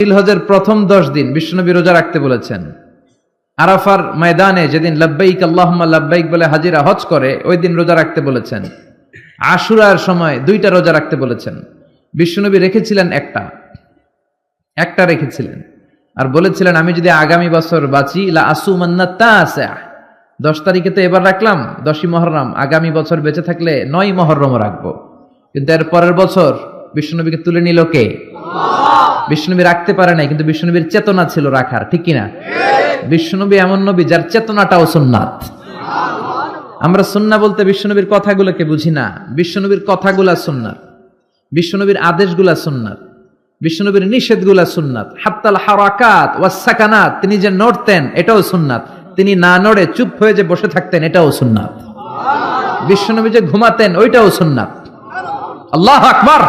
জিলহজের প্রথম 10 দিন বিশ্বনবী রোজা রাখতে বলেছেন। আরাফার ময়দানে যেদিন লাব্বাইক আল্লাহুম্মা লাব্বাইক বলে হাজিরা হজ করে ওই দিন রোজা রাখতে বলেছেন। আশুরার সময় 2টা রোজা রাখতে বলেছেন। বিশ্বনবী রেখেছিলেন একটা রেখেছিলেন আর বলেছিলেন আমি যদি আগামী বছর বাঁচি লা আসুমান্না তাসা, 10 তারিখে তো এবার রাখলাম 10ই মুহররম, আগামী বছর বেঁচে থাকলে 9ই মুহররম রাখবো। কিন্তু এর পরের বছর বিশ্বনবীকে তুলে নিল কে? বিশ্বনবী রাখতে পারে নাই, কিন্তু বিশ্বনবীর চেতনা ছিল রাখার, ঠিক কিনা? বিশ্বনবী এমন নবী যার চেতনাটাও সুন্নাত। আমরা সুন্নাহ বলতে বিশ্বনবীর কথাগুলোকে বুঝি না, বিশ্বনবীর কথাগুলা সুন্নাত, বিশ্বনবীর আদেশগুলা সুন্নাত, বিশ্বনবীর নিষেধগুলা সুন্নাত। হাত্তাল হারাকাত ওয়াস সাকানাত, তিনি যে নড়তেন এটাও সুন্নাত, তিনি না নড়ে চুপ হয়ে যে বসে থাকতেন এটাও সুন্নাত। বিশ্বনবী যে ঘুমাতেন ওইটাও সুন্নাত। আল্লাহু আকবার।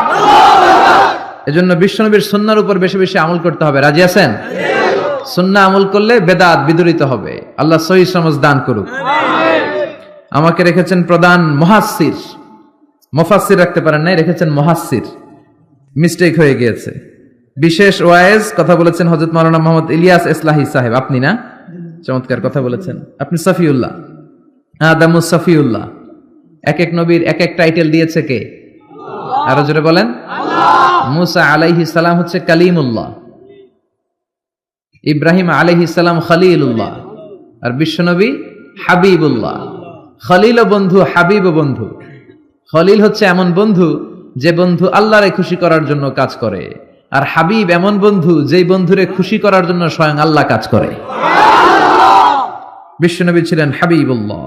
এজন্য বিশ্বনবীর সুন্নাহর উপর বেশি বেশি আমল করতে হবে। রাজি আছেন? সুন্নাহ আমল করলে বেদাত বিদরিত হবে। আল্লাহ সহিহ সমঝ দান করুক। আমাকে রেখেছেন প্রধান মুহাসসির, মুফাসসির রাখতে পারেন নাই, রেখেছেন মুহাসসির, মিস্টেক হয়ে গিয়েছে। বিশেষ ওয়াইজ কথা বলেছেন হযরত মাওলানা মোহাম্মদ ইলিয়াস ইসলাহি সাহেব। আপনি না? চমৎকার কথা বলেছেন। আপনি সফিউল্লাহ, আদামুস সফিউল্লাহ। এক এক নবীর এক এক টাইটেল দিয়েছে কে? আরো জোরে বলেন। মুসা আলাইহিস সালাম হচ্ছে কালিমুল্লাহ, ইব্রাহিম আলাইহিস সালাম খলিলুল্লাহ, আর বিশ্বনবী হাবিবুল্লাহ। খলিল ও বন্ধু, হাবিব ও বন্ধু। খলিল হচ্ছে এমন বন্ধু যে বন্ধু আল্লাহরে খুশি করার জন্য কাজ করে, আর হাবিব এমন বন্ধু যেই বন্ধুরে খুশি করার জন্য স্বয়ং আল্লাহ কাজ করে। বিশ্বনবী ছিলেন হাবিবুল্লাহ।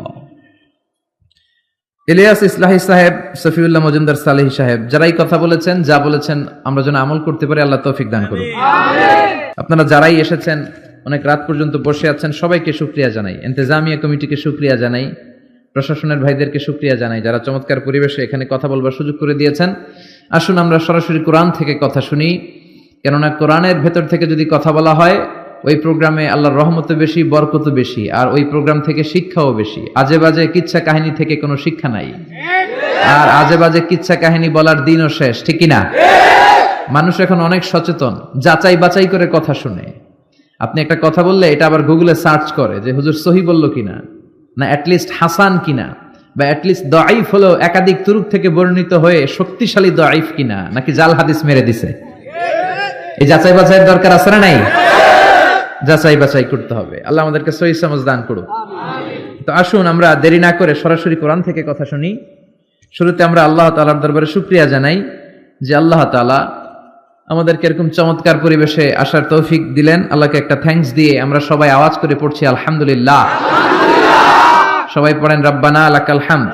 ইলিয়াস ইসলাহি সাহেব, সফিউল্লাহ মজুমদার সালেহী সাহেব, যারাই কথা বলেছেন, যা বলেছেন আমরা যেন আমল করতে পারি, আল্লাহ তৌফিক দান করুন। আপনারা যারাই এসেছেন, অনেক রাত পর্যন্ত বসে আছেন, সবাইকে শুকরিয়া জানাই, ইন্তেজামিয়া কমিটিকে শুকরিয়া জানাই, প্রশাসনের ভাইদেরকে শুকরিয়া জানাই, যারা চমৎকার পরিবেশে এখানে কথা বলবার সুযোগ করে দিয়েছেন। আসুন আমরা সরাসরি কোরআন থেকে কথা শুনি, কেননা কোরআনের ভেতর থেকে যদি কথা বলা হয় ওই প্রোগ্রামে আল্লাহর রহমত বেশি, বরকত বেশি, আর ওই প্রোগ্রাম থেকে শিক্ষাও বেশি। আজে বাজে কিচ্ছা কাহিনী থেকে কোনো শিক্ষা নাই, আর আজে বাজে কিচ্ছা কাহিনী বলার দিনও শেষ, ঠিক কিনা? মানুষ এখন অনেক সচেতন, যাচাই বাছাই করে কথা শুনে। আপনি একটা কথা বললে এটা আবার গুগলে সার্চ করে যে হুজুর সহি বলল কিনা, না অ্যাটলিস্ট হাসান কিনা, বা অ্যাটলিস্ট দাঈফ হলো একাধিক তুরুক থেকে বর্ণিত হয়ে শক্তিশালী দাঈফ কিনা, নাকি জাল হাদিস মেরে দিছে। এই যাচাই বাছাইয়ের দরকার আছে না নাই? যাচাই বাছাই করতে হবে। আল্লাহ আমাদেরকে সহিহ সমঝ দান করুন। তো আসুন আমরা দেরি না করে সরাসরি কোরআন থেকে কথা শুনি। শুরুতে আমরা আল্লাহ তাআলার দরবারে শুকরিয়া জানাই যে আল্লাহ তাআলা আমাদেরকে এরকম চমৎকার পরিবেশে আসার তৌফিক দিলেন। আল্লাহকে একটা থ্যাঙ্কস দিয়ে আমরা সবাই আওয়াজ করে পড়ছি আলহামদুলিল্লাহ। সবাই পড়েন রব্বানা লাকাল হামদ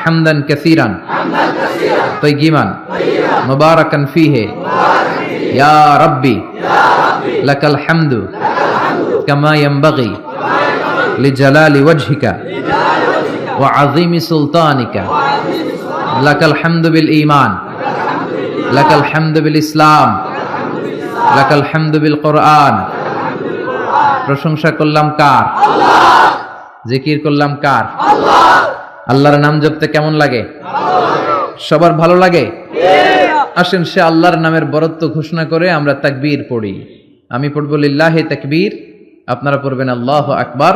হামদান কাসীরান তাইয়িবান মুবারাকান ফীহি ইয়া রাব্বি লাকাল হামদু কামা ইয়ানবাগি লিজালালি ওয়াজহিকা ওয়া আযীমি সুলতানিকা লাকাল হামদু বিল ঈমান লাকাল হামদু বিল ইসলাম লাকাল হামদু বিল কোরআন। প্রশংসা করলাম কার? জিকির করলাম কার? আল্লাহর নাম জপতে কেমন লাগে? সবার ভালো লাগে? আসেন সে আল্লাহর নামের বরত্ব ঘোষণা করে আমরা তাকবীর পড়ি। আমি পড়ব লিল্লাহি তাকবীর, আপনারা পড়বেন আল্লাহু আকবার।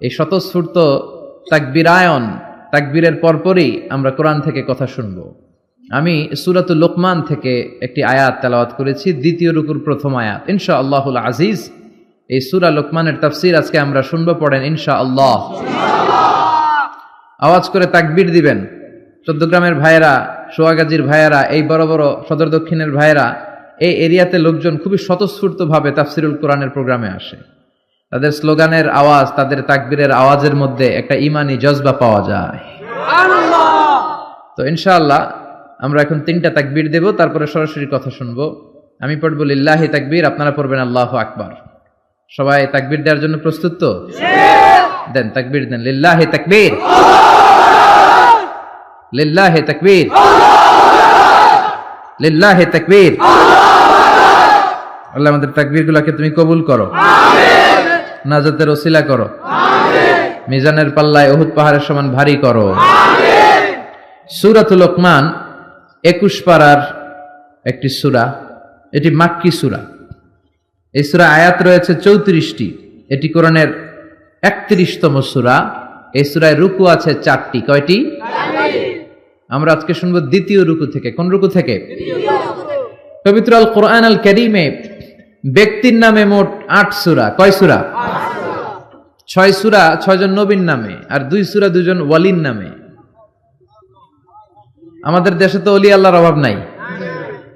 এই স্বতঃস্ফূর্ত তাকবীরায়ন, তাকবীরের পরপরই আমরা কোরআন থেকে কথা শুনবো। আমি সূরাতুল লুকমান থেকে একটি আয়াত তেলাওয়াত করেছি, দ্বিতীয় রুকুর প্রথম আয়াত, ইনশাআল্লাহুল আজিজ। এই সূরা লুকমানের তাফসীর আজকে আমরা শুনবো, পড়েন ইনশাআল্লাহ। আওয়াজ করে তাকবীর দিবেন। চৌদ্দগ্রামের ভাইয়েরা, সোয়াগাজীর ভাইয়েরা, এই বড় বড় সদর দক্ষিণের ভাইয়েরা, এই এরিয়াতে লোকজন খুবই স্বতঃস্ফূর্ত ভাবে তাফসীরুল কোরআনের প্রোগ্রামে আসে। তাদের স্লোগানের আওয়াজ, তাদের তাকবীরের আওয়াজের মধ্যে একটা ঈমানি জজবা পাওয়া যায়। তো ইনশাআল্লাহ আমরা এখন 3টা তাকবীর দেব, তারপরে সরাসরি কথা শুনবো। আমি পড়ব লিল্লাহি তাকবীর, আপনারা পড়বেন আল্লাহু আকবার। সবাই তাকবীর দেওয়ার জন্য প্রস্তুত তো? দেন তাকবীর দেন। লিল্লাহি তাকবীর, লিল্লাহি তাকবীর, লিল্লাহি তাকবীর। আল্লাহ আমাদের তাকবীরগুলোকে তুমি কবুল করো, আমিন। নাজাতের ওসিলা করো, আমিন। মিজানের পাল্লায় উহুদ পাহাড়ের সমান ভারী করো, আমিন। সূরাতুল লুকমান 21 পারার একটি সূরা, এটি মাক্কি সূরা। এই সূরা আয়াত রয়েছে 34টি। এটি কোরআনের 31তম সূরা। এই সূরায় রুকু আছে 4টি। কয়টি? আমরা আজকে শুনবো দ্বিতীয় রুকু থেকে। কোন রুকু থেকে? পবিত্র আল কোরআন আল কারীমে ব্যক্তির নামে মোট 8 সূরা। কয় সূরা? 6 সূরা 6 জন নবীর নামে, আর 2 সূরা 2 জন ওয়ালির নামে। আমাদের দেশে তো ওলি আল্লাহর অভাব নাই,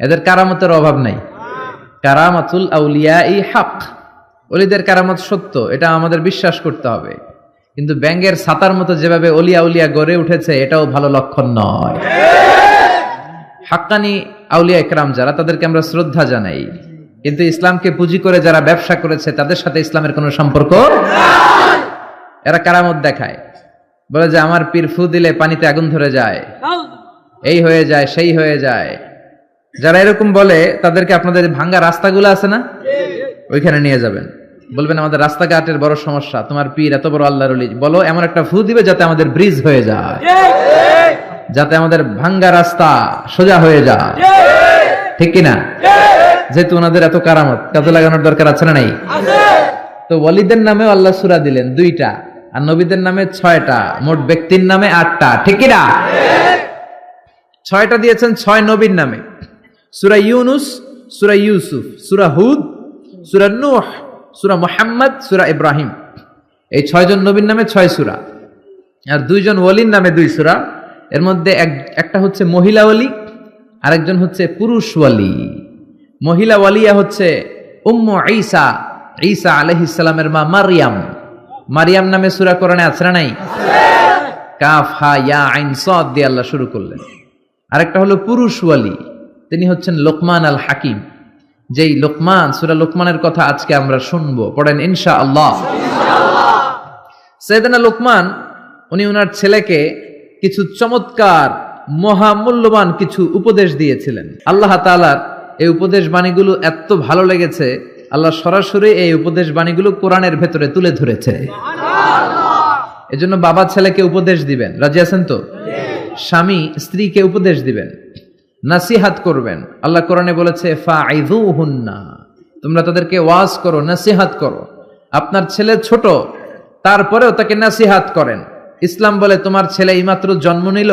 এদের কারামতের অভাব নাই। কারামাতুল আউলিয়াই হক, ওলিদের কারামত সত্য, এটা আমাদের বিশ্বাস করতে হবে। কিন্তু ব্যাঙের ছাতার মতো যেভাবে অলিয়া উলিয়া গড়ে উঠেছে, এটাও ভালো লক্ষণ নয়। হাক্কানি আউলিয়া একরাম যারা, তাদেরকে আমরা শ্রদ্ধা জানাই, কিন্তু ইসলামকে পুঁজি করে যারা ব্যবসা করেছে তাদের সাথে ইসলামের কোনো সম্পর্ক। এরা কারামত দেখায়, বলে যে আমার পীর ফু দিলে পানিতে আগুন ধরে যায়, এই হয়ে যায়, সেই হয়ে যায়। যারা এরকম বলে তাদেরকে আপনাদের ভাঙ্গা রাস্তাগুলো আছে না, ওইখানে নিয়ে যাবেন, বলবেন আমাদের রাস্তাঘাটের বড় সমস্যা, তোমার পীর এত বড় আল্লাহর ওলি, বলো এমন একটা ফু দিবে যাতে আমাদের ব্রিজ হয়ে যায়, যাতে আমাদের ভাঙ্গা রাস্তা সোজা হয়ে যায়। ঠিক কিনা? যেহেতু ওনাদের এত কারামত, কাজে লাগানোর দরকার আছে না নাই? তো ওয়ালিদের নামেও আল্লাহ সূরা দিলেন 2টা, আর নবীদের নামে 6টা, মোট ব্যক্তির নামে 8টা। ঠিক কিনা? 6টা দিয়েছেন 6 নবীর নামে। সূরা ইউনুস, সূরা ইউসুফ, সূরা হুদ, সূরা নূহ, সূরা মুহাম্মদ, সূরা ইব্রাহিম। এই 6 জন নবীর নামে 6 সূরা, আর 2 জন ওয়ালির নামে 2 সূরা। এর মধ্যে একটা হচ্ছে মহিলা ওয়ালি, আরেকজন হচ্ছে পুরুষ ওয়ালি। মহিলা ওয়ালিয়া হচ্ছে উম্মু ঈসা, ঈসা আলাইহিস সালামের মা মারইয়াম। মারইয়াম নামে সূরা কোরআনে আছে না নাই? কাফ হা ইয়া আইন সাদ দিয়ে আল্লাহ শুরু করলেন। আরেকটা হলো পুরুষ ওয়ালি, তিনি হচ্ছেন লোকমান আল হাকিম। যেই লোকমান, সূরা লোকমানের কথা আজকে আমরা শুনবো, পড়েন ইনশাআল্লাহ। সাইয়েদনা লোকমান উনি ওনার ছেলেকে কিছু চমৎকার মহামূল্যবান কিছু উপদেশ দিয়েছিলেন। আল্লাহ তাআলার এই উপদেশ বাণীগুলো এত ভালো লেগেছে, আল্লাহ সরাসরি এই উপদেশ বাণীগুলো কোরআনের ভেতরে তুলে ধরেছে। এজন্য বাবা ছেলেকে উপদেশ দিবেন, রাজি আছেন তো? স্বামী স্ত্রীকে উপদেশ দিবেন, নাসিহাত করবেন। আল্লাহ কোরআনে বলেছে ফাইযুহুন্না, তোমরা তাদেরকে ওয়াজ করো, নাসিহাত করো। আপনার ছেলে ছোট, তারপরেও তাকে নাসিহাত করেন। ইসলাম বলে তোমার ছেলে এইমাত্র জন্ম নিল,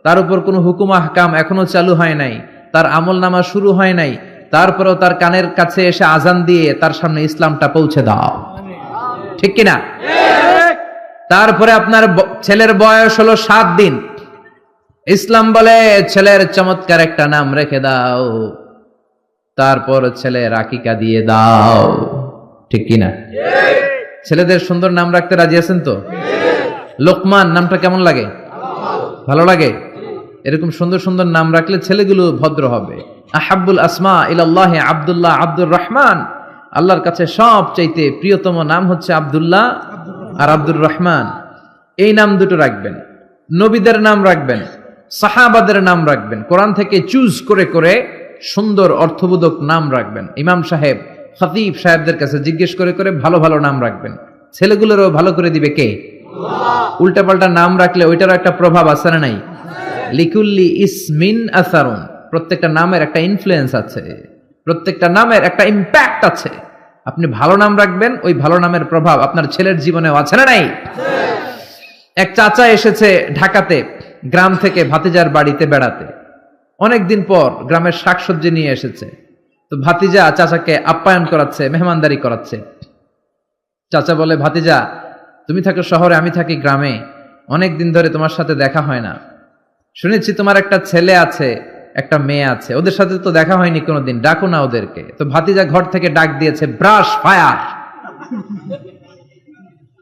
তার উপর কোনো হুকুম আহকাম এখনো চালু হয় নাই, তার আমল নামা শুরু হয় নাই, তারপরেও তার কানের কাছে এসে আজান দিয়ে তার সামনে ইসলামটা পৌঁছে দাও। ঠিক কিনা? তারপরে আপনার ছেলের বয়স হলো 7 দিন, ইসলাম বলে ছেলের চমৎকার একটা নাম রেখে দাও, তারপর ছেলের আকিকা দিয়ে দাও। ঠিক কিনা? ছেলেদের সুন্দর নাম রাখতে রাজি আছেন তো? লোকমান নামটা কেমন লাগে? ভালো লাগে? এরকম সুন্দর সুন্দর নাম রাখলে ছেলেগুলো ভদ্র হবে। আহাব্বুল আসমা ইলাল্লাহি আব্দুল্লাহ, আব্দুর রহমান। আল্লাহর কাছে সবচাইতে প্রিয়তম নাম হচ্ছে আব্দুল্লাহ আর আব্দুর রহমান। এই নাম দুটো রাখবেন। নবীদের নাম রাখবেন, সাহাবাদের নাম রাখবেন। কোরআন থেকে চুজ করে করে সুন্দর অর্থবোধক নাম রাখবেন। ইমাম সাহেব, খতিব সাহেবদের কাছে জিজ্ঞেস করে করে ভালো ভালো নাম রাখবেন। ছেলেগুলোরও ভালো করে দিবে কে? উল্টা পাল্টা নাম রাখলে ওইটারও একটা প্রভাব আছে না নাই? লিকুল্লি ইসমিন আসারুন, প্রত্যেকটা নামের একটা ইনফ্লুয়েন্স আছে, প্রত্যেকটা নামের একটা ইম্প্যাক্ট আছে। আপনি ভালো নাম রাখবেন, ওই ভালো নামের প্রভাব আপনার ছেলের জীবনেও আছে না নাই? এক চাচা এসেছে ঢাকাতে গ্রাম থেকে ভাতিজার বাড়িতে বেড়াতে। অনেকদিন পর গ্রামের শাকসবজি নিয়ে এসেছে। তো ভাতিজা চাচাকে আপ্যায়ন করাচ্ছে, মেহমানদারি করাচ্ছে। চাচা বলে, ভাতিজা তুমি থাকো শহরে, আমি থাকি গ্রামে, অনেক দিন ধরে তোমার সাথে দেখা হয় না। শুনেছি তোমার একটা ছেলে আছে, একটা মেয়ে আছে, ওদের সাথে তো দেখা হয়নি কোনোদিন, ডাকো না ওদেরকে। তো ভাতিজা ঘর থেকে ডাক দিয়েছে ব্রাশ ফায়ার।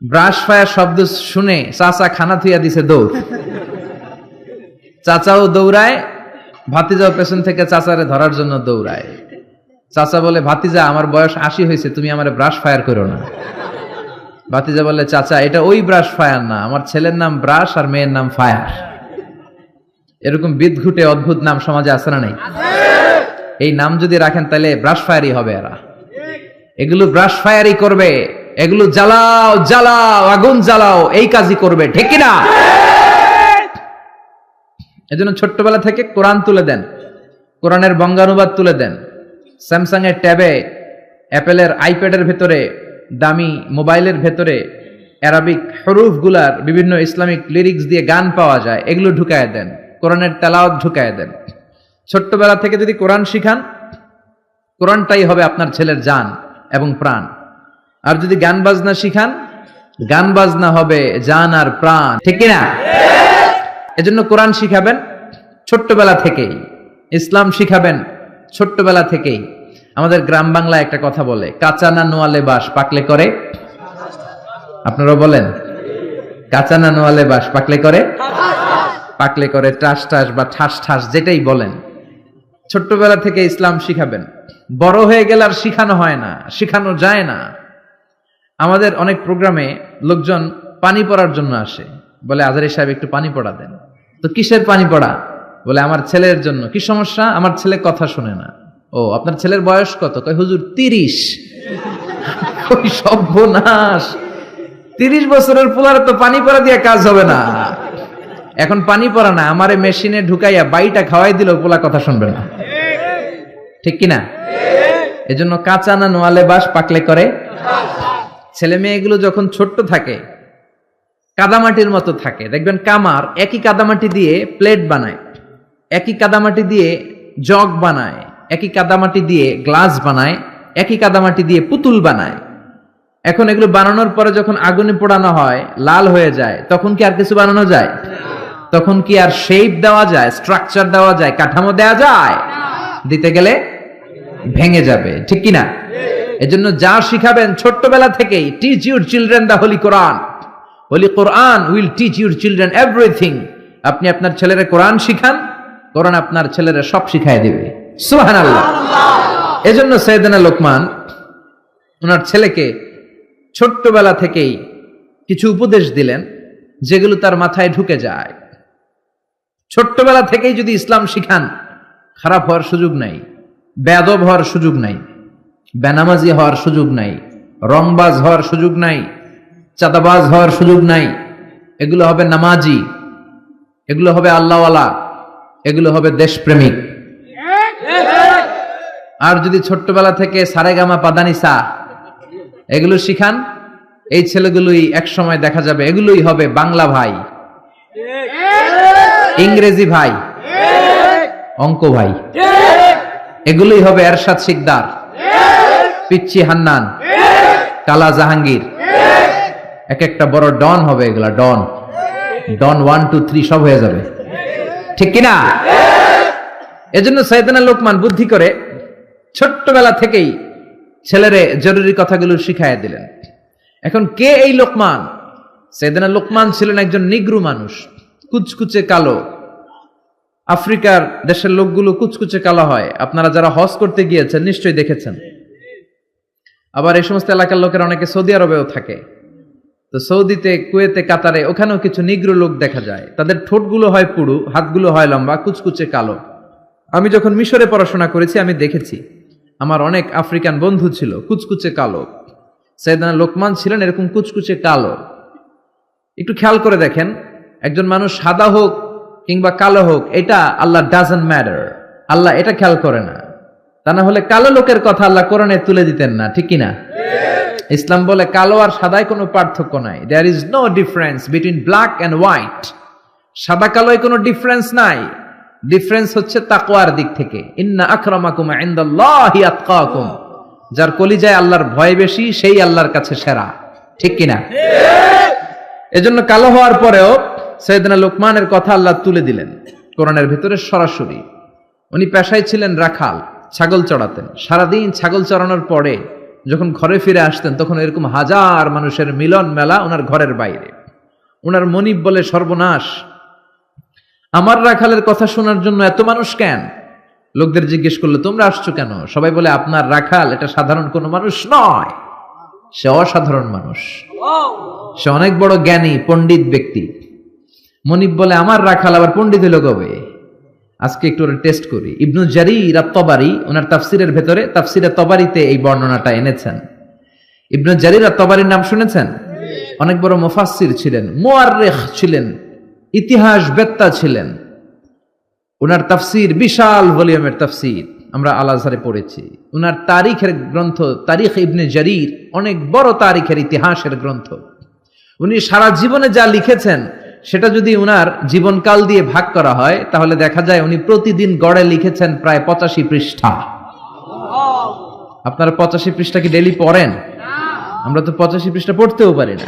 ব্রাশ ফায়ার শব্দ শুনে চাচা খানা থুইয়া দিছে দৌড়। চাচাও দৌড়ায়, ভাতিজাও পেছন থেকে চাচারে ধরার জন্য দৌড়ায়। চাচা বলে, ভাতিজা আমার বয়স 80 হয়েছে, তুমি আমার ব্রাশ ফায়ার করো না। ভাতিজা বলে, চাচা এটা ওই ব্রাশ ফায়ার না, আমার ছেলের নাম ব্রাশ আর মেয়ের নাম ফায়ার। এরকম বিদঘুটে অদ্ভুত নাম সমাজে আছে না নাই? এই নাম যদি রাখেন তাহলে ব্রাশ ফায়ারই হবে। এরা এগুলো ব্রাশ ফায়ারই করবে, এগুলো জ্বালাও জ্বালাও আগুন জ্বালাও, এই কাজই করবে। ঠিক কিনা? এজন্য ছোট্টবেলা থেকে কোরআন তুলে দেন, কোরআনের বঙ্গানুবাদ তুলে দেন, স্যামসাং এর ট্যাবে, অ্যাপেলের আইপ্যাডের ভেতরে, দামি মোবাইলের ভেতরে অ্যারাবিক হরুফগুলার বিভিন্ন ইসলামিক লিরিক্স দিয়ে গান পাওয়া যায়, এগুলো ঢুকায় দেন। কোরআনের তেলাওয়াত ঢুকায় দেন। ছোট্টবেলা থেকে যদি কোরআন শিখান, কোরআনটাই হবে আপনার ছেলের জান এবং প্রাণ। আর যদি গান বাজনা শিখান, গান বাজনা হবে জান আর প্রাণ, ঠিক কিনা? এজন্য কোরআন শিখাবেন ছোট্টবেলা থেকেই, ইসলাম শিখাবেন ছোট্টবেলা থেকেই। আমাদের গ্রাম বাংলায় একটা কথা বলে, কাঁচা না নোয়ালে বাস পাকলে করে। আপনারা বলেন, কাঁচা না নোয়ালে বাস পাকলে করে, পাকলে করে টাস টাস বা ঠাস ঠাস, যেটাই বলেন। ছোট্টবেলা থেকে ইসলাম শিখাবেন। বড় হয়ে গেলে আর শিখানো হয় না, শিখানো যায় না। আমাদের অনেক প্রোগ্রামে লোকজন পানি পড়ার জন্য আসে, বলে আজহারী সাহেব একটু পানি পড়া দেন। তো কিসের পানি পড়া? বলে আমার ছেলের জন্য। কি সমস্যা? আমার ছেলে কথা শুনে না। ও, আপনার ছেলের বয়স কত? কয় হুজুর 30। ওই সর্বনাশ, 30 বছরের পোলার তো পানি পড়া দিয়ে কাজ হবে না। এখন পানি পড়া না, আমারে মেশিনে ঢুকাইয়া বাইটা খাওয়াই দিল, পোলা কথা শুনবে না, ঠিক কিনা? এজন্য কাঁচা না নোয়ালে বাস পাকলে করে। ছেলে মেয়েগুলো যখন ছোট্ট থাকে, কাদামাটির মতো থাকে, দেখবেন কামার একই কাদামাটি দিয়ে প্লেট বানায়, একই কাদামাটি দিয়ে জগ বানায়, একই কাদামাটি দিয়ে গ্লাস বানায়, একই কাদামাটি দিয়ে পুতুল বানায়। এখন এগুলো বানানোর পরে যখন আগুনে পোড়ানো হয়, লাল হয়ে যায়, তখন কি আর কিছু বানানো যায়? তখন কি আর শেপ দেওয়া যায়, স্ট্রাকচার দেওয়া যায়, কাঠামো দেওয়া যায়? দিতে গেলে ভেঙে যাবে, ঠিক কিনা? এজন্য যা শিখাবেন ছোট্টবেলা থেকেই, teach your children the holy Quran. Holy Quran will teach your children everything. আপনি আপনার ছেলের কোরআন শিখান, কোরআন আপনার ছেলেরা সব শিখায় দিবে। সুবহানাল্লাহ। এজন্য সাইয়েদনা লোকমান ওনার ছেলেকে ছোট্টবেলা থেকেই কিছু উপদেশ দিলেন, যেগুলো তার মাথায় ঢুকে যায়। ছোট্টবেলা থেকেই যদি ইসলাম শিখান, খারাপ হওয়ার সুযোগ নাই, বেয়াদব হওয়ার সুযোগ নাই, বেনামাজি হওয়ার সুযোগ নাই, রংবাজ হওয়ার সুযোগ নাই, চাঁদাবাজ হওয়ার সুযোগ নাই। এগুলো হবে নামাজি, এগুলো হবে আল্লাহওয়ালা, এগুলো হবে দেশপ্রেমিক। আর যদি ছোট্টবেলা থেকে সারেগামা পাদানিসা এগুলো শিখান, এই ছেলেগুলোই এক সময় দেখা যাবে এগুলোই হবে বাংলা ভাই, ইংরেজি ভাই, অঙ্ক ভাই, এগুলোই হবে এরশাদ শিকদার, পিচ্চি হান্নান, কালা জাহাঙ্গীর। এক একটা বড় ডন হবে, এগুলা ডন, ডন 1 2 3 সব হয়ে যাবে, ঠিক কিনা? এজন্য সাইয়েদনা লোকমান বুদ্ধি করে ছোট্টবেলা থেকেই ছেলেরে জরুরি কথাগুলো শিখাইয়া দিলেন। এখন কে এই লোকমান? সাইয়েদনা লোকমান ছিলেন একজন নিগ্রু মানুষ, কুচকুচে কালো। আফ্রিকার দেশের লোকগুলো কুচকুচে কালো হয়, আপনারা যারা হজ করতে গিয়েছেন নিশ্চয়ই দেখেছেন। আবার এই সমস্ত এলাকার লোকের অনেকে সৌদি আরবেও থাকে, তো সৌদিতে, কুয়েতে, কাতারে, ওখানেও কিছু নিগ্রু লোক দেখা যায়। তাদের ঠোঁটগুলো হয় পুরু, হাতগুলো হয় লম্বা, কুচকুচে কালো। আমি যখন মিশরে পড়াশোনা করেছি আমি দেখেছি, আমার অনেক আফ্রিকান বন্ধু ছিল কুচকুচে কালো। সাইয়েদনা লোকমান ছিলেন এরকম কুচকুচে কালো। একটু খেয়াল করে দেখেন, একজন মানুষ সাদা হোক কিংবা কালো হোক, এটা আল্লাহ ডাজন্ট ম্যাটার, আল্লাহ এটা খেয়াল করে না। তা না হলে কালো লোকের কথা আল্লাহ কোরআনে তুলে দিতেন না, ঠিক কিনা? ইসলাম বলে কালো আর সাদায় কোনো পার্থক্য নাই। There is no difference between black and white. সাদা কালোয় কোনো ডিফারেন্স নাই, ডিফারেন্স হচ্ছে তাকওয়ার দিক থেকে। ইন্না আকরামাকুম ইনদাল্লাহি আতকাকুম। যার কলিজায় আল্লাহর ভয় বেশি, সেই আল্লাহর কাছে সেরা, ঠিক কিনা? এজন্য কালো হওয়ার পরেও সাইয়েদনা লোকমানের কথা আল্লাহ তুলে দিলেন কোরআনের ভিতরে সরাসরি। উনি পেশায় ছিলেন রাখাল, ছাগল চড়াতেন। সারাদিন ছাগল চড়ানোর পরে যখন ঘরে ফিরে আসতেন, তখন এরকম হাজার মানুষের মিলন মেলা ওনার ঘরের বাইরে। ওনার মনিব বলে, সর্বনাশ, আমার রাখালের কথা শোনার জন্য এত মানুষ কেন? লোকদের জিজ্ঞেস করলো, তোমরা আসছো কেন? সবাই বলে, আপনার রাখাল এটা সাধারণ কোনো মানুষ নয়, সে অসাধারণ মানুষ, সে অনেক বড় জ্ঞানী পণ্ডিত ব্যক্তি। মনিব বলে, আমার রাখাল আবার পণ্ডিত হলো কবে? আজকে একটু টেস্ট করি। ইবনু জারির আত-তাবারি ওনার তাফসিরের ভেতরে, তাফসিরে তাবারিতে এই বর্ণনাটা এনেছেন। ইবনু জারির আত-তাবারির নাম শুনেছেন? অনেক বড় মুফাসসির ছিলেন, মুআররিখ ছিলেন, ইতিহাস বেত্তা ছিলেন। ওনার তাফসির বিশাল ভলিউমের তাফসির, আমরা আল আজহারে পড়েছি। উনার তারিখের গ্রন্থ তারিখ ইবনে জারির অনেক বড় তারিখের ইতিহাসের গ্রন্থ। উনি সারা জীবনে যা লিখেছেন সেটা যদি উনার জীবনকাল দিয়ে ভাগ করা হয় তাহলে দেখা যায় উনি প্রতিদিন গড়ে লিখেছেন প্রায় 85 পৃষ্ঠা। আপনারা 85 পৃষ্ঠা কি ডেইলি পড়েন? আমরা তো 85 পৃষ্ঠা পড়তেও পারি না।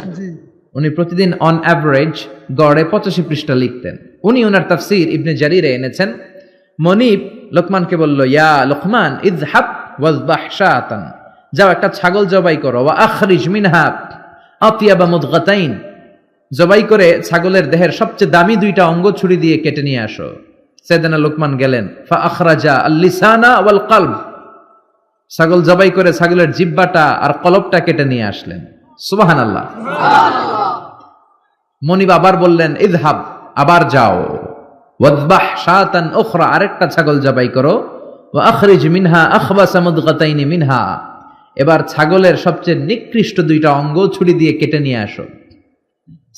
উনি প্রতিদিন অন অ্যাভারেজ গড়ে 85 পৃষ্ঠা লিখতেন। উনি ওনার তাফসীর ইবনে জারিরে এনেছেন। মনিব লোকমানকে বলল, ইয়া লোকমান ইযহাব ওয়াযবাহ শাতান, যাও একটা ছাগল জবাই করো, ওয়া আখরিজ মিনহা আতিয়াবা মুদগাতাইন, জবাই করে ছাগলের দেহের সবচেয়ে দামি দুইটা অঙ্গ ছুরি দিয়ে কেটে নিয়ে আসো। সাইয়েদনা লোকমান গেলেন, ফা আখরাজা আল লিসানা ওয়াল কলব, ছাগল জবাই করে ছাগলের জিহ্বাটা আর কলবটা কেটে নিয়ে আসলেন। সুবহানাল্লাহ। মনিব আবার বললেন, ইযহাব, আবার যাও, ওয়াযবাহ শাতান উখরা, আরেকটা ছাগল জবাই করো, ওয়া আখরিজ মিনহা আখবাসা মুদগাতাইনি মিনহা, এবার ছাগলের সবচেয়ে নিকৃষ্ট দুইটা অঙ্গ ছুরি দিয়ে কেটে নিয়ে আসো।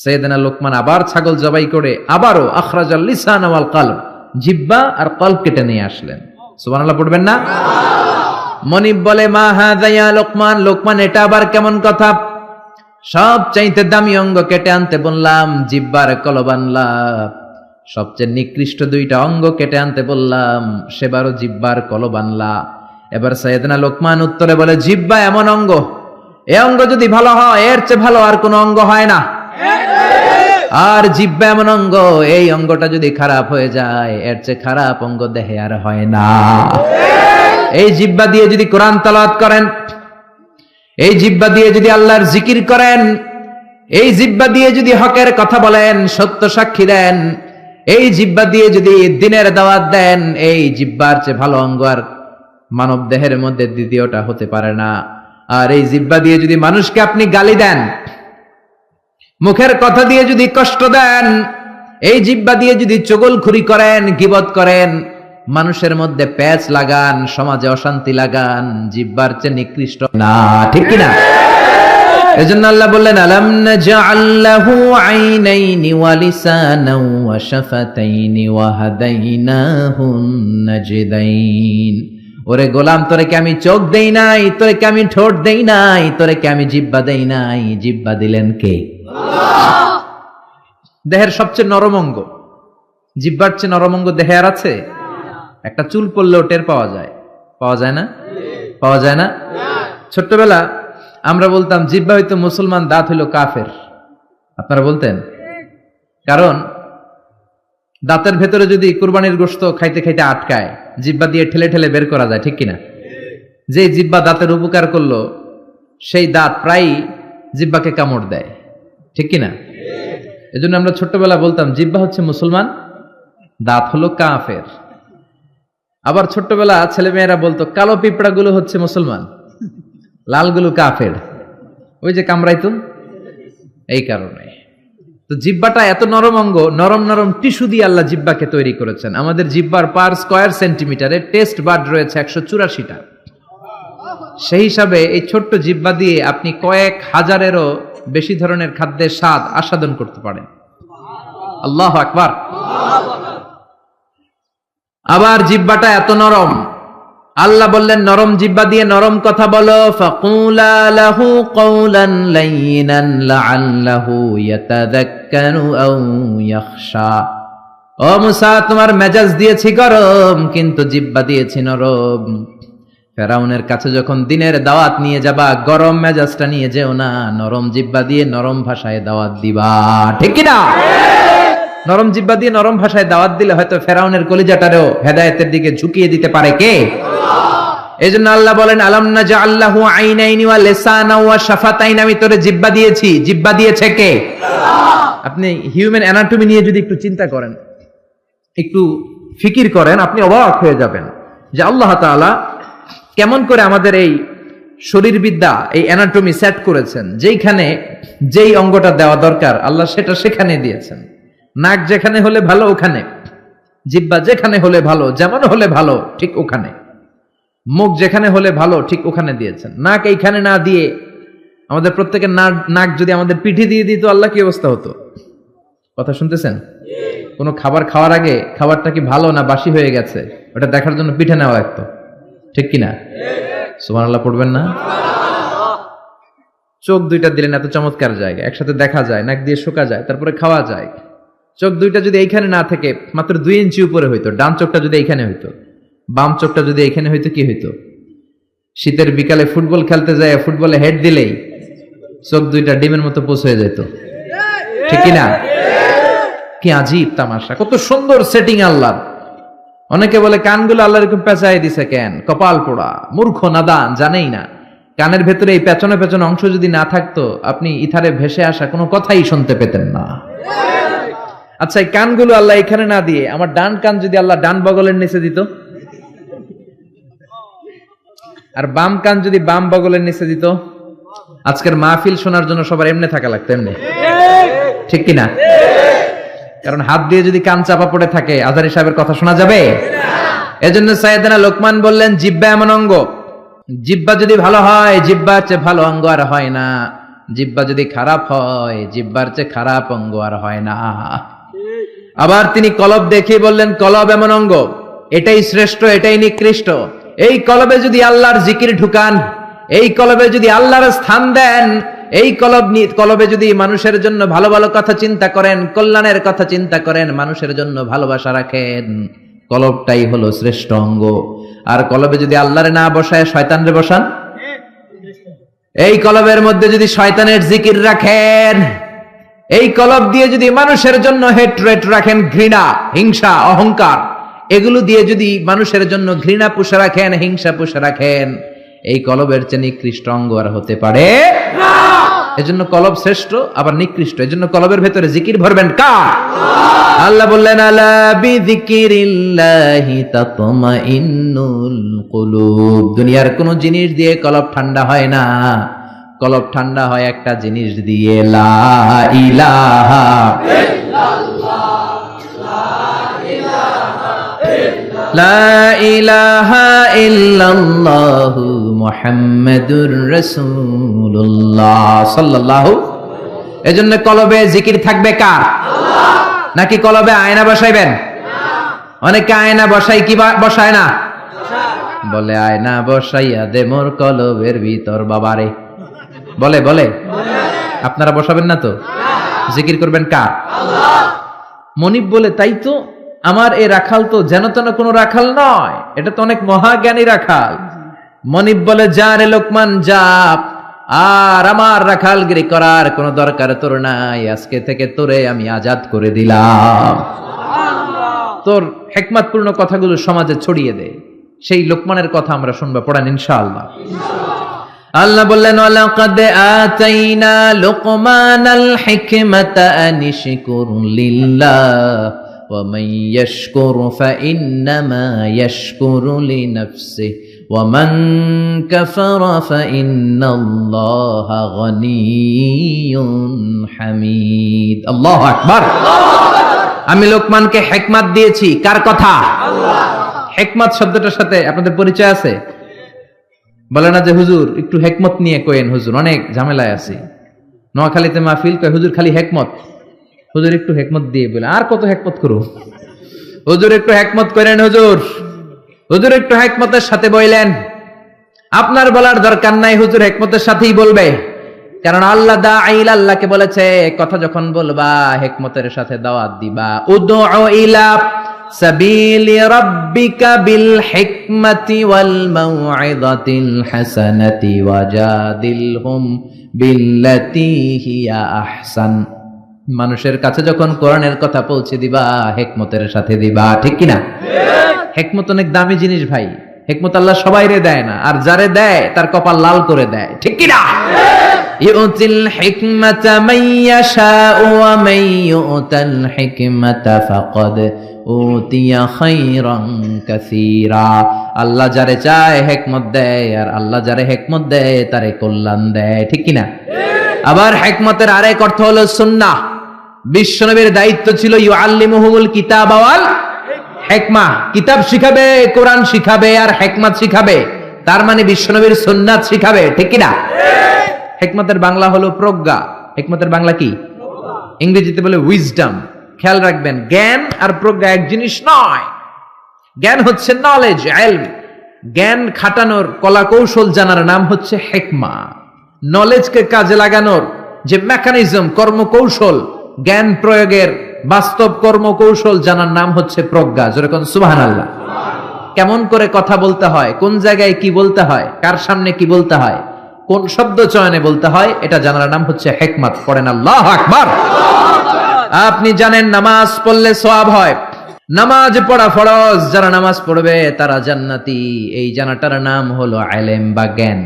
সাইয়েদনা লোকমান আবার ছাগল জবাই করে আবারও আখরাজাল লিসান ওয়াল কলব, জিহ্বা আর কলব কেটে নিয়ে আসলেন। সুবহানাল্লাহ পড়বেন না? মনিব বলে, মা হাযা ইয়া লোকমান, লোকমান এটা আবার কেমন কথা? সব চাইতে দামি অঙ্গ কেটে আনতে বললাম, জিহ্বার কলব আনলাম, সবচেয়ে নিকৃষ্ট দুইটা অঙ্গ কেটে আনতে বললাম, সেবারও জিহ্বার কলব আনলা। এবার সাইয়েদনা লোকমান উত্তরে বলে, জিহ্বা এমন অঙ্গ, এই অঙ্গ যদি ভালো হয় এর চেয়ে ভালো আর কোনো অঙ্গ হয় না। আর জিহ্বা এমন অঙ্গ, এই অঙ্গটা যদি খারাপ হয়ে যায় এর চেয়ে খারাপ অঙ্গ দেহে আর হয় না। এই জিহ্বা দিয়ে যদি কোরআন তেলাওয়াত করেন, এই জিহ্বা দিয়ে যদি আল্লাহর জিকির করেন, এই জিহ্বা দিয়ে যদি হকের কথা বলেন, সত্য সাক্ষী দেন, এই জিহ্বা দিয়ে যদি দ্বীনের দাওয়াত দেন, এই জিহ্বার চেয়ে ভালো অঙ্গ আর মানব দেহের মধ্যে দ্বিতীয়টা হতে পারে না। আর এই জিহ্বা দিয়ে যদি মানুষকে আপনি গালি দেন, মুখের কথা দিয়ে যদি কষ্ট দেন, এই জিহ্বা দিয়ে যদি চগলখুরি করেন, গীবত করেন, মানুষের মধ্যে প্যাচ লাগান, সমাজে অশান্তি লাগান, জিহ্বার চেয়ে নিকৃষ্ট না, ঠিক কিনা? এজন্য আল্লাহ বললেন, আলাম নাজআল লাহু আইনাইনি ওয়া লিসানাও ওয়া শাফাতাইনি ওয়া হাদাইনাহুন নাজদাইন। ওরে গোলাম, তোরে কি আমি চোখ দেই নাই? তোরে কি আমি ঠোঁট দেই নাই? তোরে কি আমি জিহ্বা দেই নাই? জিহ্বা দিলেন কে? আল্লাহ। দেহের সবচেয়ে নরম অঙ্গ, জিহ্বার চেয়ে নরম অঙ্গ দেহে আর আছে? একটা চুল পড়লেও টের পাওয়া যায়, পাওয়া যায় না? পাওয়া যায় না? ছোট্টবেলা আমরা বলতাম জিহ্বা হইতো মুসলমান, দাঁত হইলো কাফের। আপনারা বলতেন? কারণ দাঁতের ভেতরে যদি কুরবানির গোশত খাইতে খাইতে আটকায়, জিহ্বা দিয়ে ঠেলে ঠেলে বের করা যায়, ঠিক কিনা? যে জিহ্বা দাঁতের উপকার করলো সেই দাঁত প্রায় জিহ্বাকে কামড় দেয়, ঠিক কিনা? এজন্য আমরা ছোট্টবেলা বলতাম জিহ্বা হচ্ছে মুসলমান, দাঁত হলো কাফের। আবার ছোট্টবেলা ছেলে মেয়েরা বলতো কালো পিঁপড়া গুলো হচ্ছে মুসলমান, লালগুলো কাফের, ওই যে কামড়াইতো। এই কারণে তো জিহ্বাটা এত নরম অঙ্গ, নরম নরম টিস্যু দিয়ে আল্লাহ জিহ্বাকে তৈরি করেছেন। আমাদের জিহ্বার পার স্কয়ার সেন্টিমিটারে টেস্ট বাড রয়েছে 184টা। সেই হিসাবে এই ছোট্ট জিহ্বা দিয়ে আপনি কয়েক হাজারেরও বেশি ধরনের খাদ্যের স্বাদ আস্বাদন করতে পারেন। আল্লাহু আকবার। আবার জিহ্বাটা এত নরম, আল্লাহ বললেন নরম জিহ্বা দিয়ে নরম কথা বলো, ফাকুলা লাহু কওলান লাইয়িনান লাআল্লাহু ইয়াতাযাক্কারু আও ইয়াখশা। ও মুসা, তোমার মেজাজ দিয়েছি গরম, কিন্তু জিহ্বা দিয়েছি নরম। ফেরাউনের কাছে যখন দ্বীনের দাওয়াত নিয়ে যাবা, গরম মেজাজটা নিয়ে যেও না, নরম জিহ্বা দিয়ে নরম ভাষায় দাওয়াত দিবা, ঠিক কি না? নরম জিহ্বা দিয়ে নরম ভাষায় দাওয়াত দিলে হয়তো ফেরাউনের কলিজাটারেও হেদায়েতের দিকে ঝুঁকিয়ে দিতে পারে কে? এজন্য আল্লাহ বলেন, আলাম নাজআল লাহু আইনাইনি ওয়া লিসানা ওয়া শাফাতাইন, আমি তোরে জিহ্বা দিয়েছি। জিহ্বা দিয়েছে কে? আপনি হিউম্যান অ্যানাটমি নিয়ে যদি একটু চিন্তা করেন, একটু ফিকির করেন, আপনি অবাক হয়ে যাবেন যে আল্লাহ তাআলা কেমন করে আমাদের এই শরীরবিদ্যা, এই অ্যানাটমি সেট করেছেন। যেইখানে যেই অঙ্গটা দেওয়া দরকার আল্লাহ সেটা সেখানে দিয়েছেন। নাক যেখানে হলে ভালো ওখানে, জিহ্বা যেখানে হলে ভালো, যেমন হলে ভালো ঠিক ওখানে, মুখ যেখানে হলে ভালো ঠিক ওখানে দিয়েছেন। নাক এইখানে না দিয়ে আমাদের প্রত্যেকের নাক যদি আমাদের পিঠে দিয়ে দিত, আল্লাহ কি অবস্থা হতো? কথা শুনতেছেন? কোনো খাবার খাওয়ার আগে খাবারটা কি ভালো না বাসি হয়ে গেছে ওটা দেখার জন্য পিঠে নেওয়া লাগতো, ঠিক কিনা? সুবহানাল্লাহ পড়বেন না? চোখ দুইটা দিলেন এত চমৎকার জায়গা, একসাথে দেখা যায়, নাক দিয়ে শোকা যায়, তারপরে খাওয়া যায়। চোখ দুইটা যদি এইখানে না থেকে মাত্র 2 ইঞ্চি উপরে হইতো, ডান চোখটা যদি এইখানে হইতো, বাম চোখটা যদি এইখানে হইতো, কি হইতো? শীতের বিকালে ফুটবল খেলতে যায়, ফুটবলে হেড দিলেই চোখ দুইটা ডিমের মতো পোষ হয়ে যেত, ঠিক কিনা? কি আজীব তামাশা, কত সুন্দর সেটিং আল্লাহ। অনেকে বলে কানগুলো আল্লাহ এরকম পেঁচাই দিছে কেন? কপাল পোড়া, মূর্খ, নাদান, জানেই না। কানের ভেতরে এই পেছনে পেছনে অংশ যদি না থাকতো, আপনি ইথারে ভেসে আসা কোনো কথাই শুনতে পেতেন না। আচ্ছা, এই কানগুলো আল্লাহ এখানে না দিয়ে আমার ডান কান যদি আল্লাহ ডান বগলের নিচে দিত, আর বাম কান যদি বাম বগলের নিচে দিত, আজকের মাহফিল শোনার জন্য সবার এমনি থাকা লাগতো, এমনি, ঠিক কিনা? কারণ হাত দিয়ে যদি কান চাপা পড়ে থাকে, আজারি সাহেবের কথা শোনা যাবে? এজন্য সাইয়েদনা লোকমান বললেন, জিহ্বা এমন অঙ্গ, জিহ্বা যদি ভালো হয়, জিহ্বার চেয়ে ভালো অঙ্গ আর হয় না। জিহ্বা যদি খারাপ হয়, জিহ্বার চেয়ে খারাপ অঙ্গ আর হয় না। আবার তিনি কলব দেখে বললেন, কলব এমন অঙ্গ, এটাই শ্রেষ্ঠ, এটাই নিকৃষ্ট। এই কলবে যদি আল্লাহর জিকির ঢুকান, এই কলবে যদি আল্লাহর স্থান দেন, এই কলবে যদি মানুষের জন্য ভালো ভালো কথা চিন্তা করেন, কল্যাণের কথা চিন্তা করেন, মানুষের জন্য ভালোবাসা রাখেন, কলবটাই হলো শ্রেষ্ঠ অঙ্গ। আর কলবে যদি আল্লাহরে না বসায় শয়তানরে বসান, এই কলবের মধ্যে যদি শয়তানের জিকির রাখেন, এই কলব দিয়ে যদি মানুষের জন্য হেট্রেট রাখেন, ঘৃণা, হিংসা, অহংকার, এগুলো দিয়ে যদি মানুষের জন্য ঘৃণা পুষে রাখেন, হিংসা পুষে রাখেন, এই কলবের চেয়ে নিকৃষ্ট অঙ্গ আর হতে পারে না। এজন্য কলব শ্রেষ্ঠ, আবার নিকৃষ্ট। এজন্য কলবের ভেতরে জিকির ভরবেন কার? আল্লাহ বললেন, আলা বিযিকিরিল্লাহি তাতমাইন্নুল কুলুব। দুনিয়ার কোন জিনিস দিয়ে কলব ঠান্ডা হয় না, কলব ঠান্ডা হয় একটা জিনিস দিয়ে, লা ইলাহা ইল্লাল্লাহ, লা ইলাহা ইল্লাল্লাহু মুহাম্মাদুর রাসূলুল্লাহ সাল্লাল্লাহু। এজন্য কলবে জিকির থাকবে কার? আল্লাহ। নাকি কলবে আয়না বসাইবেন? না। অনেকে আয়না বসাই, কি বসায় না? বলে আয়না বসাইয়া দে মোর কলবের ভিতর বাবারে, বলে বলে। আপনারা বসাবেন না তো? জিকির করবেন কার? আল্লাহ। মনিব বলে, তাই তো আমার এই রাখাল তো যেন তেন কোনো রাখাল নয়, এটা তো অনেক মহাজ্ঞানী রাখাল। মনিব বলে, যা রে লোকমান যা, আর আমার রাখালগিরি করার কোনো দরকার তোর নাই, আজকে থেকে তোরে আমি আজাদ করে দিলাম। তোর হিকমতপূর্ণ কথাগুলো সমাজে ছড়িয়ে দে। সেই লোকমানের কথা আমরা শুনবো, পড়ান ইনশাআল্লাহ। আল্লাহ বললেন, ওয়ালাকাদ আতাইনা লুকমানাল হিকমাতা আনিশকুর লিল্লাহ ওয়া মান ইয়াশকুর ফাইন্নামা ইয়াশকুরু লিনাফসিহি ওয়া মান কাফারা ফাইন্নাল্লাহা গনিয়্যুন হামিদ। আল্লাহু আকবার। আমি লোকমানকে হিকমত দিয়েছি, কার কথা? আল্লাহ। হিকমত শব্দটার সাথে আপনাদের পরিচয় আছে? বলে না যে হুজুর একটু হিকমত নিয়ে কইেন, হুজুর অনেক ঝামেলায় আছি। নোয়াখালীতে মাহফিল কয়, হুজুর খালি হিকমত, হুজুর একটু হিকমত দিয়ে বলে, আর কত হিকমত করো, হুজুর একটু হিকমত করেন, হুজুর হুজুর একটু হিকমতের সাথে বইলেন। আপনার বলার দরকার নাই, হুজুর হিকমতের সাথেই বলবে, কারণ আল্লাহ দাঈল, আল্লাহকে বলেছে কথা যখন বলবা হিকমতের সাথে দাওয়াত দিবা। উদউ ইলা সাবিলি রাব্বিকা বিল হিকমাতি ওয়াল মাউইযাতিল হাসানাতি ওয়াজাদিলহুম বিল্লাতী হিয়া আহসান। মানুষের কাছে যখন কোরআনের কথা পৌঁছে দিবা, হিকমতের সাথে দিবা, ঠিক কিনা? হিকমত অনেক দামি জিনিস ভাই। হিকমত আল্লাহ সবাইরে দেয় না, আর যারে দেয় তার কপাল লাল করে দেয়, ঠিক কিনা? ইউতিল হিকমাতা মান ইয়াশাউ ওয়া মান ইউতাল হিকমাতা ফাকাদ উতিয়া খায়রান কাসীরা। আল্লাহ যারে চায় হিকমত দেয়, আর আল্লাহ যারে হিকমত দেয় তারে কল্যাণ দেয়, ঠিক কিনা? আবার হিকমতের আরেক অর্থ হলো সুন্নাহ। বিশ্বনবীর দায়িত্ব ছিল ইউআল্লিমুহুমুল কিতাব ওয়াল হিকমা, কিতাব শিখাবে, কোরআন শিখাবে, আর হিকমত শিখাবে। তার মানে বিশ্বনবীর সুন্নাত শিখাবে, ঠিক কিনা? হিকমতের বাংলা হলো প্রজ্ঞা। হিকমতের বাংলা কি? ইংরেজিতে বলে উইজডম। খেয়াল রাখবেন, জ্ঞান আর প্রজ্ঞা এক জিনিস নয়। জ্ঞান হচ্ছে নলেজ, ইলম। জ্ঞান খাটানোর কলা কৌশল জানার নাম হচ্ছে হিকমা। নলেজকে কাজে লাগানোর যে মেকানিজম, কর্মকৌশল, জ্ঞান প্রয়োগের বাস্তব কর্মকৌশল জানার নাম হচ্ছে প্রজ্ঞা। যেরকম সুবহানাল্লাহ। কেমন করে কথা বলতে হয়, কোন জায়গায় কি বলতে হয়, কার সামনে কি বলতে হয়, কোন শব্দ চয়নে বলতে হয়, এটা জানার নাম হচ্ছে হিকমত। পড়েন আল্লাহু আকবার। আপনি জানেন নামাজ পড়লে সওয়াব হয়, নামাজ পড়া ফরজ, যারা নামাজ পড়বে তারা জান্নাতি, এই জানাটার নাম হলো ইলম বা জ্ঞান।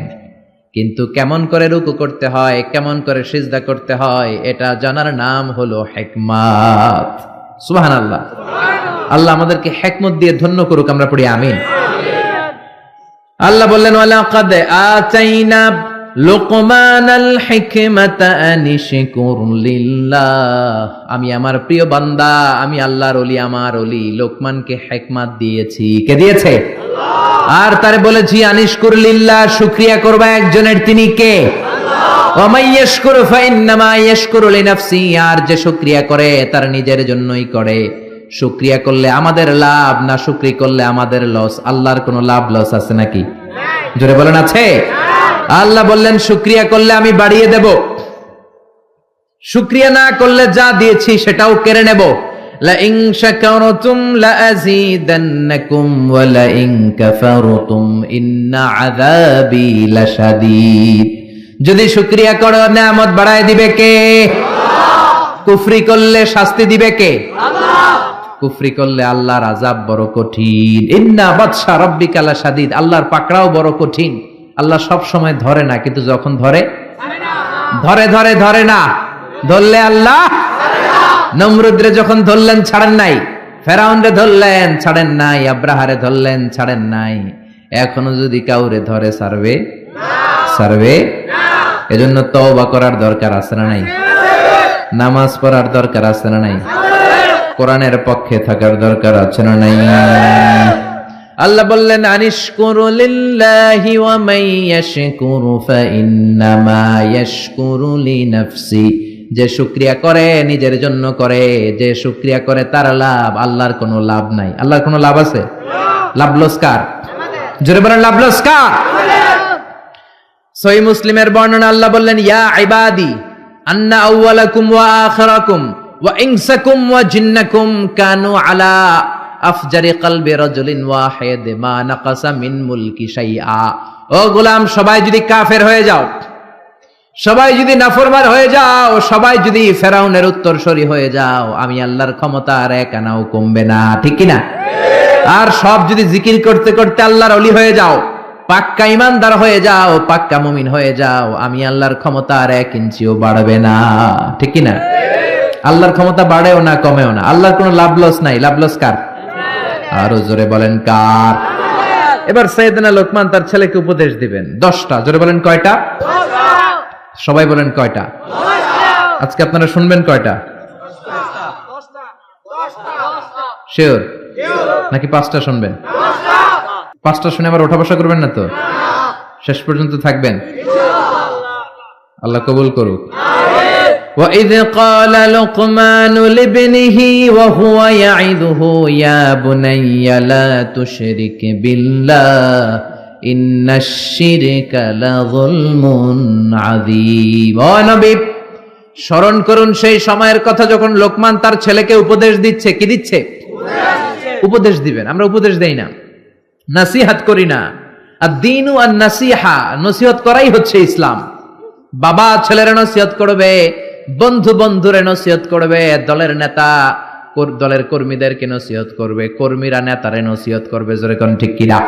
কিন্তু কেমন করে রুকু করতে হয়, কেমন করে সিজদা করতে হয়, এটা জানার নাম হলো হিকমত। সুবহানাল্লাহ। আল্লাহ আমাদেরকে হিকমত দিয়ে ধন্য করুক, আমরা পড়ি আমিন। আল্লাহ বললেন ওয়ালাকাদ আতাইনা লুকমানাল হিকমাতা আনিশকুর লিল্লাহ। আমি আমার প্রিয় বান্দা, আমি আল্লাহর ওলি, আমার ওলি লোকমানকে হিকমত দিয়েছি। কে দিয়েছে? আল্লাহ। আর তারে বলেছি আনিশকুর লিল্লাহ, শুকরিয়া করবা একজনের, তিনি কে? আল্লাহ। ওয়া মান ইয়াশকুরু ফাইন্নামা ইয়াশকুরু লিনাফসি, আর যে শুকরিয়া করে তার নিজের জন্যই করে। শুকরিয়া করলে আমাদের লাভ, না শুকরি করলে আমাদের লস। আল্লাহর কোনো লাভ লস আছে নাকি? জোরে বলেন আছে? আল্লাহ বললেন শুকরিয়া করলে আমি বাড়িয়ে দেব, শুকরিয়া না করলে যা দিয়েছি সেটাও কেড়ে নেব। লা ইন শাকারতুম লা আযীদান্নাকুম ওয়া লা ইন কাফারতুম ইন্না আযাবি লাশাদীদ। যদি শুকরিয়া করো নিয়ামত বাড়ায় দিবে কে? আল্লাহ। কুফরি করলে শাস্তি দিবে কে? আল্লাহ। কুফরি করলে আল্লাহর আযাব বড় কঠিন। ইন্না বাতশা রাব্বিকা লাশাদীদ, আল্লাহর পাকড়াও বড় কঠিন। আল্লাহ সব সময় ধরে না, কিন্তু যখন ধরে ধরে ধরে ধরে না, ধরলে আল্লাহ নমরুদরে যখন ধরলেন ছাড়েন নাই, ফেরাউনরে ধরলেন ছাড়েন নাই, আব্রাহারে ধরলেন ছাড়েন নাই। এখনো যদি কাউরে ধরে ছাড়বে? ছাড়বে না। এজন্য তওবা করার দরকার আছে না নাই? নামাজ পড়ার দরকার আছে না নাই? কোরআনের পক্ষে থাকার দরকার আছে না নাই? আল্লাহ বললেন আনিশকুরু লিল্লাহি ওয়া মান ইয়াশকুরু ফাইন্নামা ইয়াশকুরু লিনাফসি। যে শুকরিয়া করে নিজের জন্য করে, যে শুকরিয়া করে তার লাভ, আল্লাহর কোনো লাভ নাই। আল্লাহর কোনো লাভ আছে? লাভ লস কার? জোরে বলেন লাভ লস কার? সহিহ মুসলিমের বর্ণনা, আল্লাহ বললেন ইয়া ইবাদি আন্না আউওয়ালাকুম ওয়া আখিরাকুম ওয়া ইনসাকুম ওয়া জিন্নাকুম কানু আলা আফজারি কলবি রাজুলিন ওয়াহিদ মা নাকাসা মিন মুলকি শাইআ। ও গোলাম, সবাই যদি কাফের হয়ে যাও, সবাই যদি নাফরমান হয়ে যাও, সবাই যদি ফেরাউনের উত্তরসূরি হয়ে যাও, আমি আল্লাহর ক্ষমতা আর এক আনাও কমবে না। ঠিক কি না? আর সব যদি জিকির করতে করতে আল্লাহর ওলি হয়ে যাও, পাক্কা ইমানদার হয়ে যাও, পাক্কা মুমিন হয়ে যাও, আমি আল্লাহর ক্ষমতা আর এক ইঞ্চিও বাড়বে না। ঠিক কি না? আল্লাহর ক্ষমতা বাড়েও না কমেও না। আল্লাহর কোনো লাভ লস নাই। লাভ লস কার? আরো জোরে বলেন কার? এবার সাইয়েদনা লোকমান তার ছেলেকে উপদেশ দিবেন 10টা। জোরে বলেন কয়টা? 10টা। সবাই বলেন কয়টা? 10টা। আজকে আপনারা শুনবেন কয়টা? 10টা। শিওর নাকি 5টা শুনবেন? 5টা শুনে আবার ওঠা বসা করবেন না তো? শেষ পর্যন্ত থাকবেন ইনশাআল্লাহ। আল্লাহ কবুল করুক। وَإِذْ قَالَ لُقْمَانُ لِابْنِهِ وَهُوَ يَعِظُهُ يَا بُنَيَّ لَا تُشْرِكْ بِاللَّهِ إِنَّ الشِّرْكَ لَظُلْمٌ عَظِيمٌ। ও নবী, স্মরণ করুন সেই সময়ের কথা যখন লোকমান তার ছেলেকে উপদেশ দিচ্ছে। কি দিচ্ছে? উপদেশ দিবেন। আমরা উপদেশ দেই না, নাসিহাত করি না। আদ-দীনু আন-নাসিহা, নসিহত করাই হচ্ছে ইসলাম। বাবা ছেলের নসিহত করবে, বন্ধু বন্ধুরে নসিহত করবে, দলের নেতা দলের কর্মীদেরকে নসিহত করবে, কর্মীরা নেতারে নসিহত করবে। জোরে কোন ঠিক কিনা?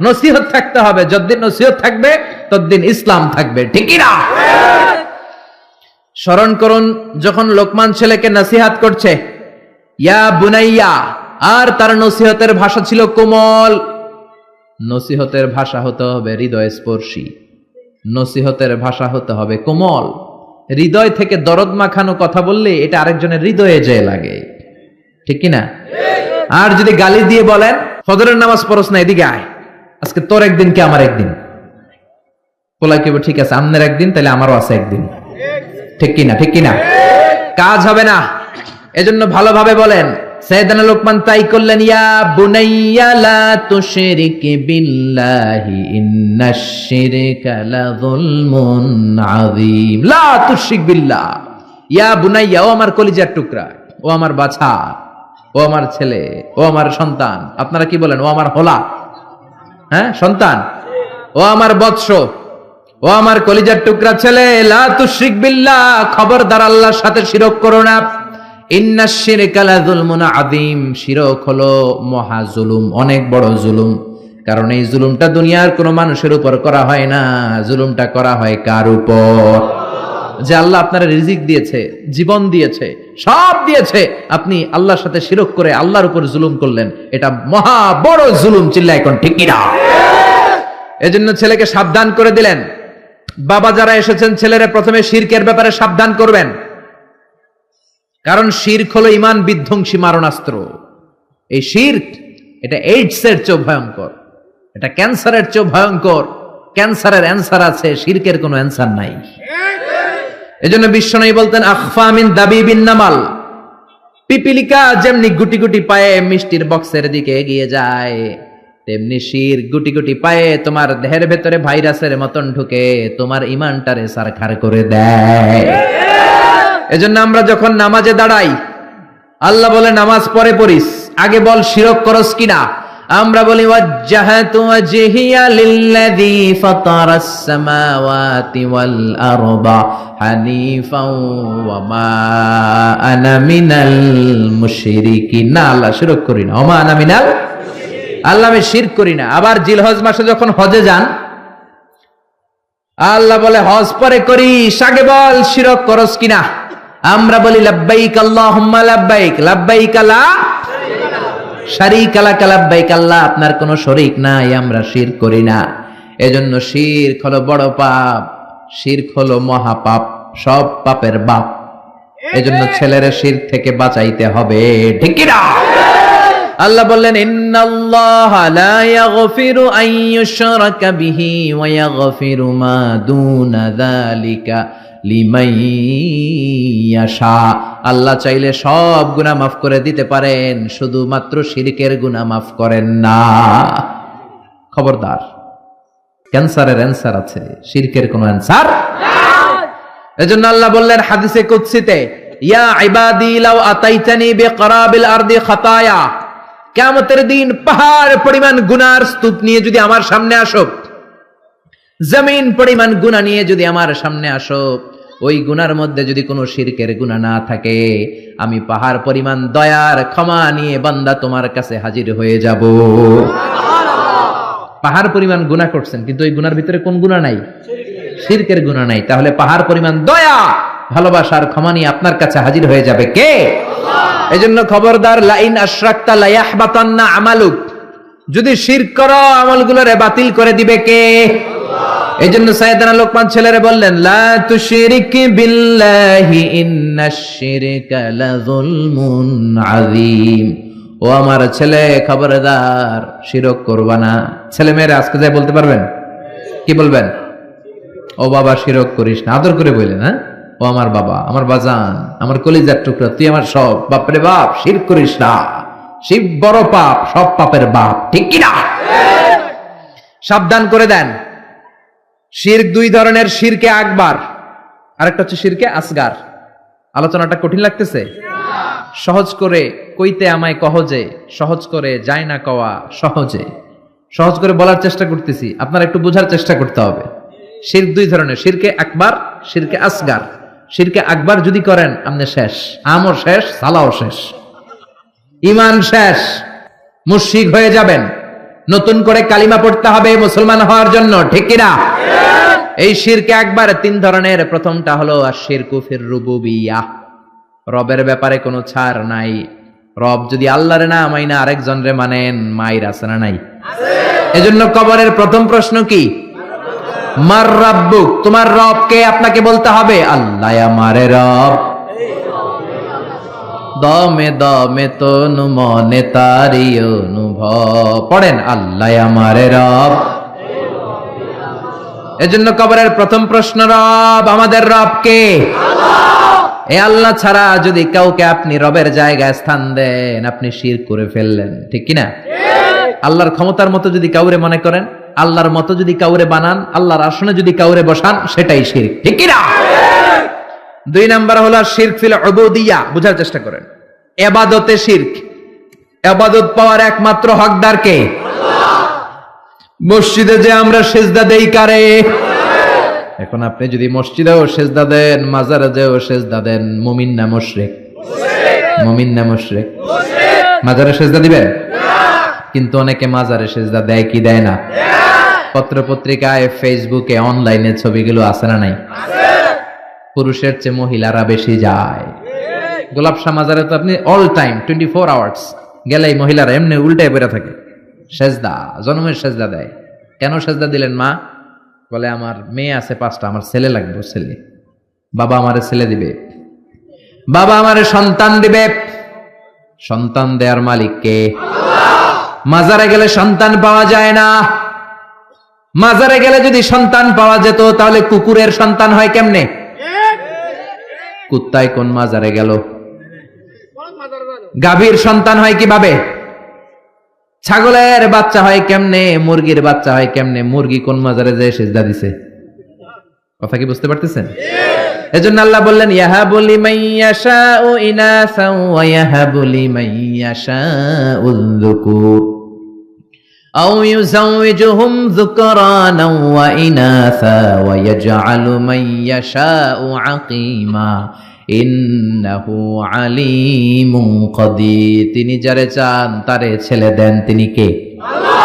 নসিহত থাকতে হবে। যতদিন নসিহত থাকবে ততদিন ইসলাম থাকবে। ঠিক কিনা? স্মরণ করুন যখন লোকমান ছেলেকে নসিহত করছে, ইয়া বুনাইয়া, আর তার নসিহতের ভাষা ছিল কোমল। নসিহতের ভাষা হতে হবে হৃদয় স্পর্শী, নসিহতের ভাষা হতে হবে কোমল। হৃদয় থেকে দরদ মাখানো কথা বললে এটা আরেকজনের হৃদয়ে যেয়ে লাগে। ঠিক কিনা? আর যদি গালি দিয়ে বলেন ফজরের নামাজ পড়স না, এদিকে আয়, আজকে তোর একদিন কি আমার একদিন, বলা কি ঠিক আছে, আমনের একদিন তাহলে আমারও আছে একদিন। ঠিক কিনা? ঠিক কিনা? কাজ হবে না। এজন্য ভালোভাবে বলেন, সাইয়েদনা লোকমান তাই করলেন, ইয়া বুনাইয়া লা তুশরিক বিল্লাহি ইন্নাশ শিরকা লাযুলমুন আযীম। লা তুশরিক বিল্লাহ, ইয়া বুনাইয়া, ও আমার কলিজার টুকরা, ও আমার বাছা, ও আমার ছেলে, ও আমার সন্তান। আপনারা কি বলেন? ও আমার হোলা, হ্যাঁ সন্তান, ও আমার বৎস, ও আমার কলিজার টুকরা ছেলে, লা তুশরিক বিল্লাহ, খবরদার আল্লাহর সাথে শিরক করো না। ইন্নাশ শিরকা লাযুলমুন আযীম, শিরক হলো মহা জুলুম, অনেক বড় জুলুম। কারণ এই জুলুমটা দুনিয়ার কোনো মানুষের উপর করা হয় না, জুলুমটা করা হয় কার উপর? যে আল্লাহ আপনার রিজিক দিয়েছে, জীবন দিয়েছে, সব দিয়েছে, আপনি আল্লাহর সাথে শিরক করে আল্লাহর উপর জুলুম করলেন, এটা মহা বড় জুলুম। চিল্লায় কোন ঠিক কিনা? এজন্য ছেলেকে সাবধান করে দিলেন। বাবা যারা এসেছেন, ছেলেরা প্রথমে শিরকের ব্যাপারে সাবধান করবেন, কারণ শিরক হলো ঈমান বিধ্বংসী মারণাস্ত্র। এই শিরক, এটা এইডসের চেয়ে ভয়ঙ্কর, এটা ক্যান্সারের চেয়ে ভয়ঙ্কর। ক্যান্সারের অ্যান্সার আছে, শিরকের কোনো অ্যান্সার নাই। এজন্য বিশ্বনবী বলতেন, আখফা মিন দাবিবিন নামাল, পিপিলিকা যেমনি গুটি গুটি পায়ে মিষ্টির বক্সের দিকে এগিয়ে যায়, তেমনি শিরক গুটি গুটি পায়ে তোমার দেহের ভেতরে ভাইরাসের মতন ঢুকে তোমার ঈমানটারে সারখার করে দেয়। এজন্য আমরা যখন নামাজে দাঁড়াই, আল্লাহ বলে নামাজ পরে পড়িস, আগে বল শিরক করস কিনা। আমরা বলি ওয়াজ্জাহাতু ওয়াজহিয়া লিল্লাযী ফাতারাস সামাওয়াতি ওয়াল আরদা হানিফাও ওয়া মা আনা মিনাল মুশরিকিন। না, আল্লাহ শিরক করি না, ওয়া মা আনা মিনাল, আল্লাহ আমি শিরক করি না। আবার জিলহজ মাসে যখন হজে যান, আল্লাহ বলে হজ পরে করিস, আগে বল শিরক করস কিনা। আমরা বলি লাব্বাইক আল্লাহুম্মা লাব্বাইক, লাব্বাইক লা শারীকা লাক লাব্বাইক, আল্লাহ আপনার কোনো শরীক নাই, আমরা শিরক করি না। এজন্য শিরক হলো বড় পাপ, শিরক হলো মহা পাপ, সব পাপের বাপ। এজন্য ছেলের শিরক থেকে বাঁচাইতে হবে, ঠিক কি না? আল্লাহ বললেন, ইন্নাল্লাহা লা ইয়াগফিরু আন ইউশরাকা বিহি ওয়া ইয়াগফিরু মা দুনা যালিকা লিমান ইয়াশা। আল্লাহ চাইলে সব গুনাহ মাফ করে দিতে পারেন, শুধুমাত্র শিরকের গুনাহ মাফ করেন না। খবরদার, ক্যান্সারের অ্যান্সার আছে, শিরকের কোনো অ্যান্সার নাই। এজন্য আল্লাহ বললেন হাদিসে কুদসিতে, ইয়া ইবাদি লাউ আতাইতানি বিকরাবিল আরদি খাতায়া, কিয়ামতের দিন পাহাড় পরিমাণ গুনার স্তূপ নিয়ে যদি আমার সামনে আসো, জমিন পরিমাণ গুনাহ নিয়ে যদি আমার সামনে আসো, ওই গুনার মধ্যে যদি কোনো শিরকের গুনাহ না থাকে, আমি পাহাড় পরিমাণ দয়ার ক্ষমা নিয়ে বান্দা তোমার কাছে হাজির হয়ে যাব। পাহাড় পরিমাণ গুনাহ করছেন, কিন্তু ওই গুনার ভিতরে কোন গুনাহ নাই? শিরকের গুনাহ নাই। তাহলে পাহাড় পরিমাণ দয়া, ভালোবাসার ক্ষমা নিয়ে আপনার কাছে হাজির হয়ে যাবে কে? এজন্য খবরদার, লাইন আশরাকতা লা ইয়াহবাতান্না আমালুক, যদি শিরক করো আমলগুলোরে বাতিল করে দিবে কে? এজন্য সাইয়েদনা লোকমান ছেলেরে বললেন, লা তুশরিক বিল্লাহি ইন্নাশ শিরকা লাযুলমুন আযীম। ও আমার ছেলে, খবরদার শিরক করবা না। ছেলে মেয়েরা আজকে যাই বলতে পারবেন? কি বলবেন? ও বাবা শিরক করিস না, আদর করে বললেন। হ্যাঁ, ও আমার বাবা, আমার বাজান, আমার কলিজার টুকরা, তুই আমার সব। বাপরে বাপ, শিরক করিস না, শিরক বড় পাপ, সব পাপের বাপ, ঠিক কি না? সাবধান করে দেন। শিরক দুই ধরনের, শিরকে আকবার, আরেকটা হচ্ছে শিরকে আসগার। আলোচনাটা কঠিন লাগতেছে? সহজ করে কইতে আমায় কহজে, সহজ করে যায় না কওয়া সহজে। সহজ করে বলার চেষ্টা করতেছি, আপনারা একটু বোঝার চেষ্টা করতে হবে। শিরক দুই ধরনের, শিরকে আকবার, শিরকে আসগার। শিরকে আকবার যদি করেন, আপনি শেষ, আমও শেষ, সালাও শেষ, ঈমান শেষ, মুশরিক হয়ে যাবেন। নতুন করে কালিমা পড়তে হবে মুসলমান হওয়ার জন্য, ঠিক কিনা? এই শিরকে আকবার তিন ধরনের। প্রথমটা হলো আশ-শিরকু ফির রুবুবিয়্যাহ, রবের ব্যাপারে কোনো ছাড় নাই। রব যদি আল্লাহরে না মাইনা আরেকজনরে মানেন, মাইর আছে না নাই? এজন্য কবরের প্রথম প্রশ্ন কি? মার রাব্বুক, তোমার রব কে? আপনাকে বলতে হবে, আল্লাহ আমারে রব। দমে দমে তনু মনে তারি অনুভব, পড়েন আল্লাহ আমারে রব। এজন্য কবরের প্রথম প্রশ্ন, রব, আমাদের রব কে? এ আল্লাহ ছাড়া যদি কাউকে আপনি রবের জায়গায় স্থান দেন, আপনি শিরক করে ফেললেন, ঠিক কিনা? আল্লাহর ক্ষমতার মতো যদি কাউরে মনে করেন, আল্লাহর মতো যদি কাউরে বানান, আল্লাহর আসনে যদি কাউরে বসান, সেটাই শিরক, ঠিক কিনা? 2 নাম্বার হলো শিরক ফিল উবুদিয়্যাহ। বুঝার চেষ্টা করেন, ইবাদতে শিরক। ইবাদত পাওয়ার একমাত্র হকদার কে? মসজিদে যে আমরা সেজদা দেই কারে? এখন আপনি যদি মসজিদেও সেজদা দেন, মাজারে যেও সেজদা দেন, মুমিন না মুশরিক? মুমিন না মুশরিক? মাজারে সেজদা দিবেন? কিন্তু অনেকে মাজারে সেজদা দেয় কি দেয় না? পত্র পত্রিকায়, ফেসবুকে, অনলাইনে ছবিগুলো আছে না নাই? পুরুষের চেয়ে মহিলারা বেশি যায়। গোলাপ শাহ মাজারে তো আপনি অল টাইম 24 আওয়ার্স গেলেই মহিলারা এমনি উল্টে বেড়ে থাকে, সেজদা, জন্মের সেজদা দেয়। কেন সেজদা দিলেন মা? বলে আমার মেয়ে আছে 5টা, আমার ছেলে লাগবে, ছেলে। বাবা আমারে ছেলে দিবে, বাবা আমারে সন্তান দিবে। সন্তান দেয়ার মালিক কে? মাজারে গেলে সন্তান পাওয়া যায় না। মাজারে গেলে যদি সন্তান পাওয়া যেত, তাহলে কুকুরের সন্তান হয় কেমনে? কুত্তায় কোন মাজারে গেল? গাভীর সন্তান হয় কিভাবে? ছাগলের বাচ্চা হয় কেমনে? মুরগির বাচ্চা হয় কেমনে? মুরগি কোন মাজারে যায় সিজদা দিছে? কথা কি বুঝতে পারতেছেন? এজন্য আল্লাহ বললেন, ইয়াহাবু লিমান ইয়াশাউ ইনাসা ওয়া ইয়াহাবু লিমান ইয়াশাউ যুকুর আও ইউযাওয়িজুহুম যুকরানা ওয়া ইনাসা ওয়া ইয়াজআলু মান ইয়াশাউ আকীমা ইন্নাহু আলিমুন কাদির। তিনি যারে চান তারে ছেলে দেন, তিনি কে? আল্লাহ।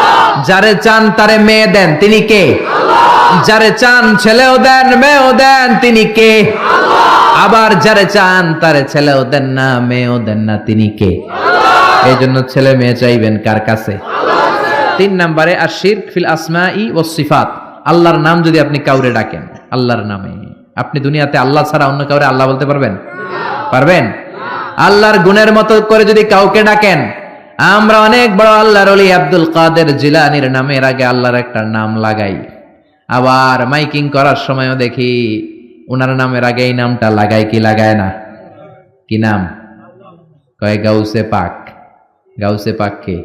যারে চান তারে মেয়ে দেন, তিনি কে? আল্লাহ। যারে চান ছেলেও দেন মেয়েও দেন, তিনি কে? আল্লাহ। আবার যারে চান তারে ছেলেও দেন না মেয়েও দেন না, তিনি কে? আল্লাহ। এই জন্য ছেলে মেয়ে চাইবেন কার কাছে? আল্লাহ। 3 নম্বরে আশ-শিরক ফিল আসমাই ওয়াস সিফাত। আল্লাহর নাম যদি আপনি কাউরে ডাকেন, আল্লাহর নামে, আপনি দুনিয়াতে আল্লাহ ছাড়া অন্য কাউরে আল্লাহ বলতে পারবেন? পারবেন? আল্লাহর গুণের মতো করে যদি কাউকে ডাকেন, আমরা অনেক বড় আল্লাহর ওলি আব্দুল কাদের জিলানীর নামের আগে আল্লাহর একটা নাম লাগাই, আবার মাইকিং করার সময়ও দেখি ওনার নামের আগে এই নামটা লাগাই কি লাগায় না? কি নাম? কয় গাউসে পাক। গাউসে পাক কে?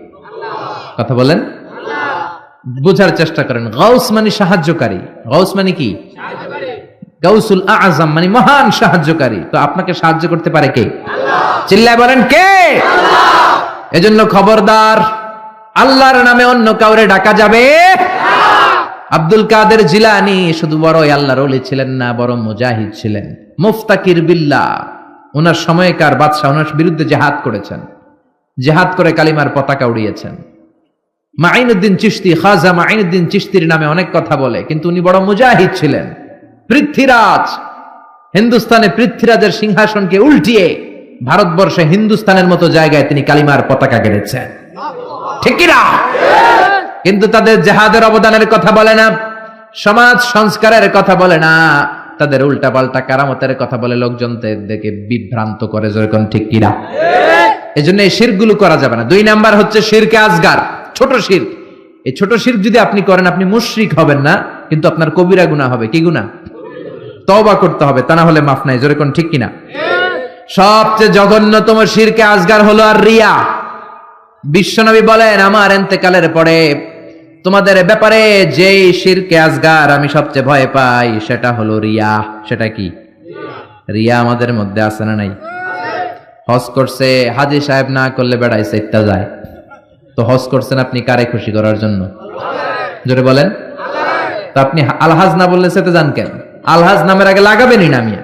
কথা বলেন, বুঝার চেষ্টা করেন। গাউস মানে সাহায্যকারী। গাউস মানে কি? গাউসুল আযম মানে মহান সাহায্যকারী। তো আপনাকে সাহায্য করতে পারে কে? আল্লাহ। চিল্লায় বলেন কে? আল্লাহ। এজন্য খবরদার, আল্লাহর নামে অন্য কাউরে ডাকা যাবে না। আব্দুল কাদের জিলানী শুধু বড়ই আল্লাহর ওলি ছিলেন না, বড় মুজাহিদ ছিলেন, মুফতাকির বিল্লাহ। ওনার সময়কার বাদশা ওনার বিরুদ্ধে জিহাদ করেছেন, জিহাদ করে কালিমার পতাকা উড়িয়েছেন। মাইনুদ্দিন চিশতি, খাজা মাইনুদ্দিন চিশতির নামে অনেক কথা বলে, কিন্তু উনি বড় মুজাহিদ ছিলেন। পৃথ্বীরাজ, হিন্দুস্তানে পৃথ্বীরাজের সিংহাসনকে উল্টিয়ে ভারতবর্ষে হিন্দুস্তানের মতো জায়গায় তিনি কালিমার পতাকা গেড়েছেন, ঠিক কিনা? কিন্তু তাদের জিহাদের অবদানের কথা বলে না, সমাজ সংস্কারের কথা বলে না, তাদের উল্টা পাল্টা কারামতের কথা বলে লোকজনদেরকে বিভ্রান্ত করে, যেরকম, ঠিক কিনা? এজন্য এই শিরকগুলো করা যাবে না। 2 নাম্বার হচ্ছে শিরকে আসগার, ছোট শিরক। এই ছোট শিরক যদি আপনি করেন, আপনি মুশরিক হবেন না, কিন্তু আপনার কবিরা গুনাহ হবে। কি গুনাহ? তওবা করতে হবে, তা না হলে মাফ নাই, যেরকম, ঠিক কিনা? সবচেয়ে জঘন্যতম শিরকে আসগার হলো আর রিয়া। বিশ্বনবী বলেন, আমার ইন্তেকালের পরে তোমাদের ব্যাপারে যেই শিরকে আসগার আমি সবচেয়ে ভয় পাই, সেটা হলো রিয়া। সেটা কি? রিয়া আমাদের মধ্যে আছে না নাই? হজ করছে হাজী সাহেব, না করলে বেড়াইছে ইত্তা যায়। তো হজ করছেন আপনি কারে খুশি করার জন্য? জোরে বলেন। তো আপনি আলহাজ না বললে সেতে যান কেন? আলহাজ নামের আগে লাগাবেনই না মিয়া,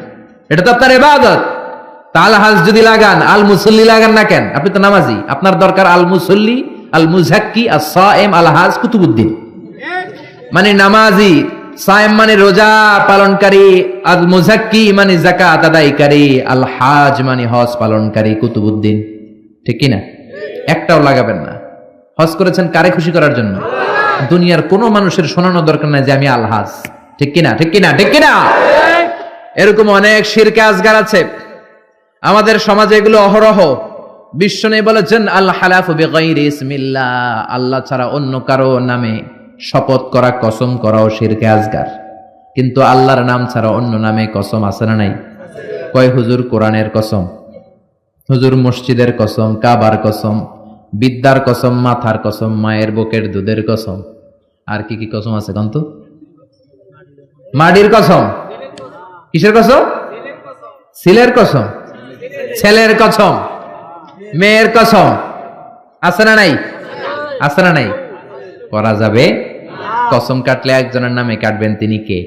এটা তো আপনার ইবাদত। তা আলহাজ যদি লাগান, আল মুসল্লি লাগান না কেন? আপনি তো নামাজি, আপনার দরকার আল মুসল্লি, আল মুজাক্কি, আস-সায়েম, আলহাজ কুতুবুদ্দিন মানে নামাজি, সায়েম মানে রোজা পালনকারী, আল মুজাক্কি মানে যাকাত আদায়কারী, আল হাজ মানে হজ পালনকারী, কুতুবুদ্দিন, ঠিক কি না? একটাও লাগাবেন না। হজ করেছেন কারে খুশি করার জন্য? দুনিয়ার কোনো মানুষের শোনানো দরকার নাই যে আমি আলহাজ, ঠিক কিনা? ঠিক কিনা? ঠিক কিনা? এরকম অনেক শিরকে আসগার আছে আমাদের সমাজে, এগুলো অহরহ। বিশ্বনবী বলেছেন, আল হালাফু বিগাইরি ইসমিল্লাহ, আল্লাহ ছাড়া অন্য কারো নামে শপথ করা, কসম করাও শিরকে আসগার। কিন্তু আল্লাহর নাম ছাড়া অন্য নামে কসম আছে না নাই? কয় হুজুর কোরআনের কসম, হুজুর মসজিদের কসম, কাবার কসম, বিদ্যার কসম, মাথার কসম, মায়ের বুকের দুধের কসম। আর কি কি কসম আছে কন্ত? মাটির কসম, কিসের কসম? ছেলের কসম, ছেলের কসম, মেয়ের কসম। আছে না নাই? আছে না নাই? করা যাবে? কসম কাটলে একজনের নামে কাটবেন, তিনি কে?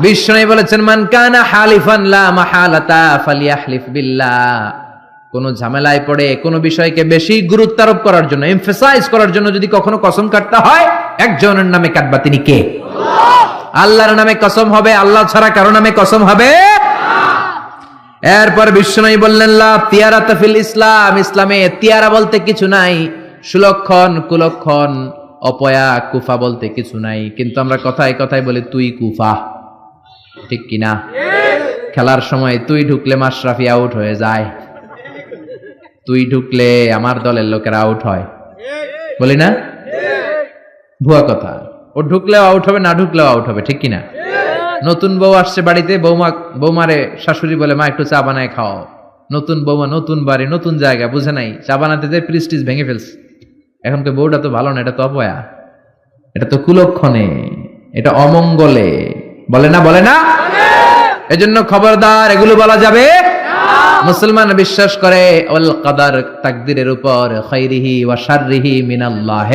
বিষ্ণু বলেছেন, মান কানা হালিফান লা মাহালাতা ফালিয়াহলিফ বিল্লাহ। কোন ঝামেলায় পড়ে কোন বিষয়কে বেশি গুরুত্ব আরোপ করার জন্য, এমফাসাইজ করার জন্য যদি কখনো কসম কাটতে হয়, একজনের নামে কাটবা, তিনি কে? আল্লাহর নামে কসম হবে, আল্লাহ ছাড়া কারো নামে কসম হবে? এরপর বিষ্ণু বললেন, লা তিয়ারাতা ফিল ইসলাম। ইসলামে তিয়ারা বলতে কিছু নাই, সুলক্ষণ, কুলক্ষণ, অপয়া, কুফা বলতে কিছু নাই। কিন্তু আমরা কথায় কথায় বলি তুই কুফা, ঠিক কিনা? খেলার সময় তুই ঢুকলে মাশরাফি আউট হয়ে যায়, তুই ঢুকলে আমার দলের লোকেরা আউট হয়, বলি না? ভুয়া কথা। ও ঢুকলেও আউট হবে, না ঢুকলেও আউট হবে, ঠিক কিনা? নতুন বউ আসছে বাড়িতে, বৌমারে শাশুড়ি বলে, মা একটু চা বানায় খাও। নতুন বৌমা, নতুন বাড়ি, নতুন জায়গা, বুঝে নাই, চা বানাতে যে প্রিস্টিজ ভেঙে ফেলছে। এখনকার বউটা তো ভালো না, এটা তো অপয়া, এটা তো কুলক্ষণে, এটা অমঙ্গলে, বলে না? বলে না? এজন্য খবরদার, এগুলো বলা যাবে। মুসলমান বিশ্বাস করে ওয়াল কদর, তাকদীরের উপর, খাইরিহি ওয়া শাররিহি মিনাল্লাহ,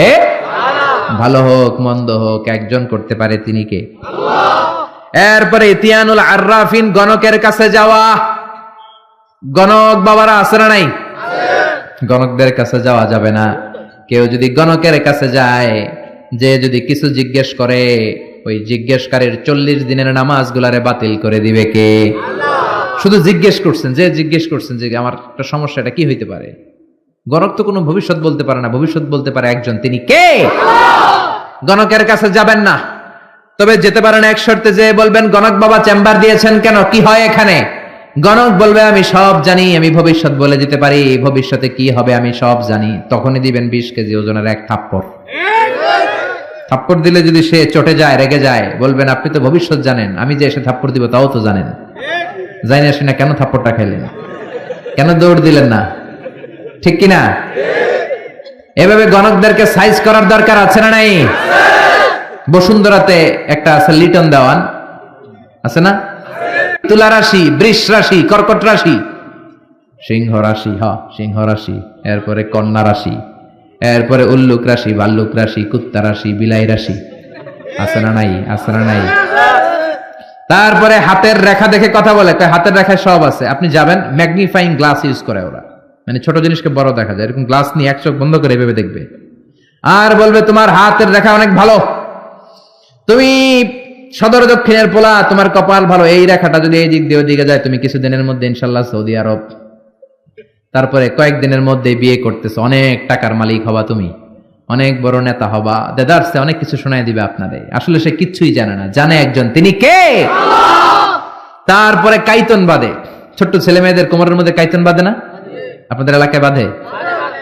ভালো হোক মন্দ হোক একজন করতে পারে, তিনি কে? এরপরে ইতিয়ানুল আররাফিন, গণকের কাছে যাওয়া। গণক বাবারা আছে না নাই? গণকদের কাছে যাওয়া যাবে না। কেউ যদি গণকের কাছে যায়, যে যদি কিছু জিজ্ঞেস করে, ওই জিজ্ঞেসকারীর 40 দিনের নামাজ গুলারে বাতিল করে দিবে কে? শুধু জিজ্ঞেস করছেন, যে জিজ্ঞেস করছেন যে আমার একটা সমস্যা, এটা কি হইতে পারে? গণক তো কোনো ভবিষ্যৎ বলতে পারে না, ভবিষ্যৎ বলতে পারে একজন, তিনি কে? গণকের কাছে যাবেন না, তবে যেতে পারেন এক শর্তে, যে বলবেন, গণক বাবা চেম্বার দিয়েছেন কেন, কি হয় এখানে? গণক বলবে, আমি সব জানি, আমি ভবিষ্যৎ বলে দিতে পারি, ভবিষ্যতে কি হবে আমি সব জানি। তখনই দিবেন 20 কেজি ওজনের এক থাপ্পড়। থাপ্পড় দিলে যদি সে চটে যায়, রেগে যায়, বলবেন, আপনি তো ভবিষ্যৎ জানেন, আমি যে এসে থাপ্পড় দিব তাও তো জানেন, জানি না সে না কেন থাপ্পড়টা খেলেন, কেন দৌড় দিলেন না, ঠিক কিনা? এভাবে গণকদেরকে সাইজ করার দরকার আছে না নাই? বসুন্ধরাতে একটা আছে লিটন দেওয়ান, আছে না? তুলা রাশি, বৃষ রাশি, কর্কট রাশি, সিংহ রাশি, সিংহ রাশি, এরপরে কন্যা রাশি, এরপরে উল্লুক রাশি, ভাল্লুক রাশি, কুত্তা রাশি, বিলাই রাশি, আছে না নাই? আছে না নাই? তারপরে হাতের রেখা দেখে কথা বলে, হাতের রেখায় সব আছে। আপনি যাবেন, ম্যাগনিফাইং গ্লাস ইউজ করে ওরা, মানে ছোট জিনিসকে বড় দেখা যায়, এরকম গ্লাস নিয়ে এক চোখ বন্ধ করে ভেবে দেখবে, আর বলবে তোমার হাতের রেখা অনেক ভালো, তুমি সদর দক্ষিণের পোলা, তোমার কপাল ভালো, এই রেখাটা যদি এই দিক দিয়ে ওদিকে যায়, তুমি কিছুদিনের মধ্যে ইনশাল্লাহ সৌদি আরব, তারপরে কয়েকদিনের মধ্যে বিয়ে করতেছো, অনেক টাকার মালিক হবা, তুমি অনেক বড় নেতা হবা, দেদারসে অনেক কিছু শোনায় দিবে আপনারে। আসলে সে কিচ্ছুই জানে না, জানে একজন, তিনি কে? তারপরে কাইতন বাঁধে, ছোট্ট ছেলে মেয়েদের কোমরের মধ্যে কাইতন বাঁধে না? আপনাদের এলাকায় বাঁধে?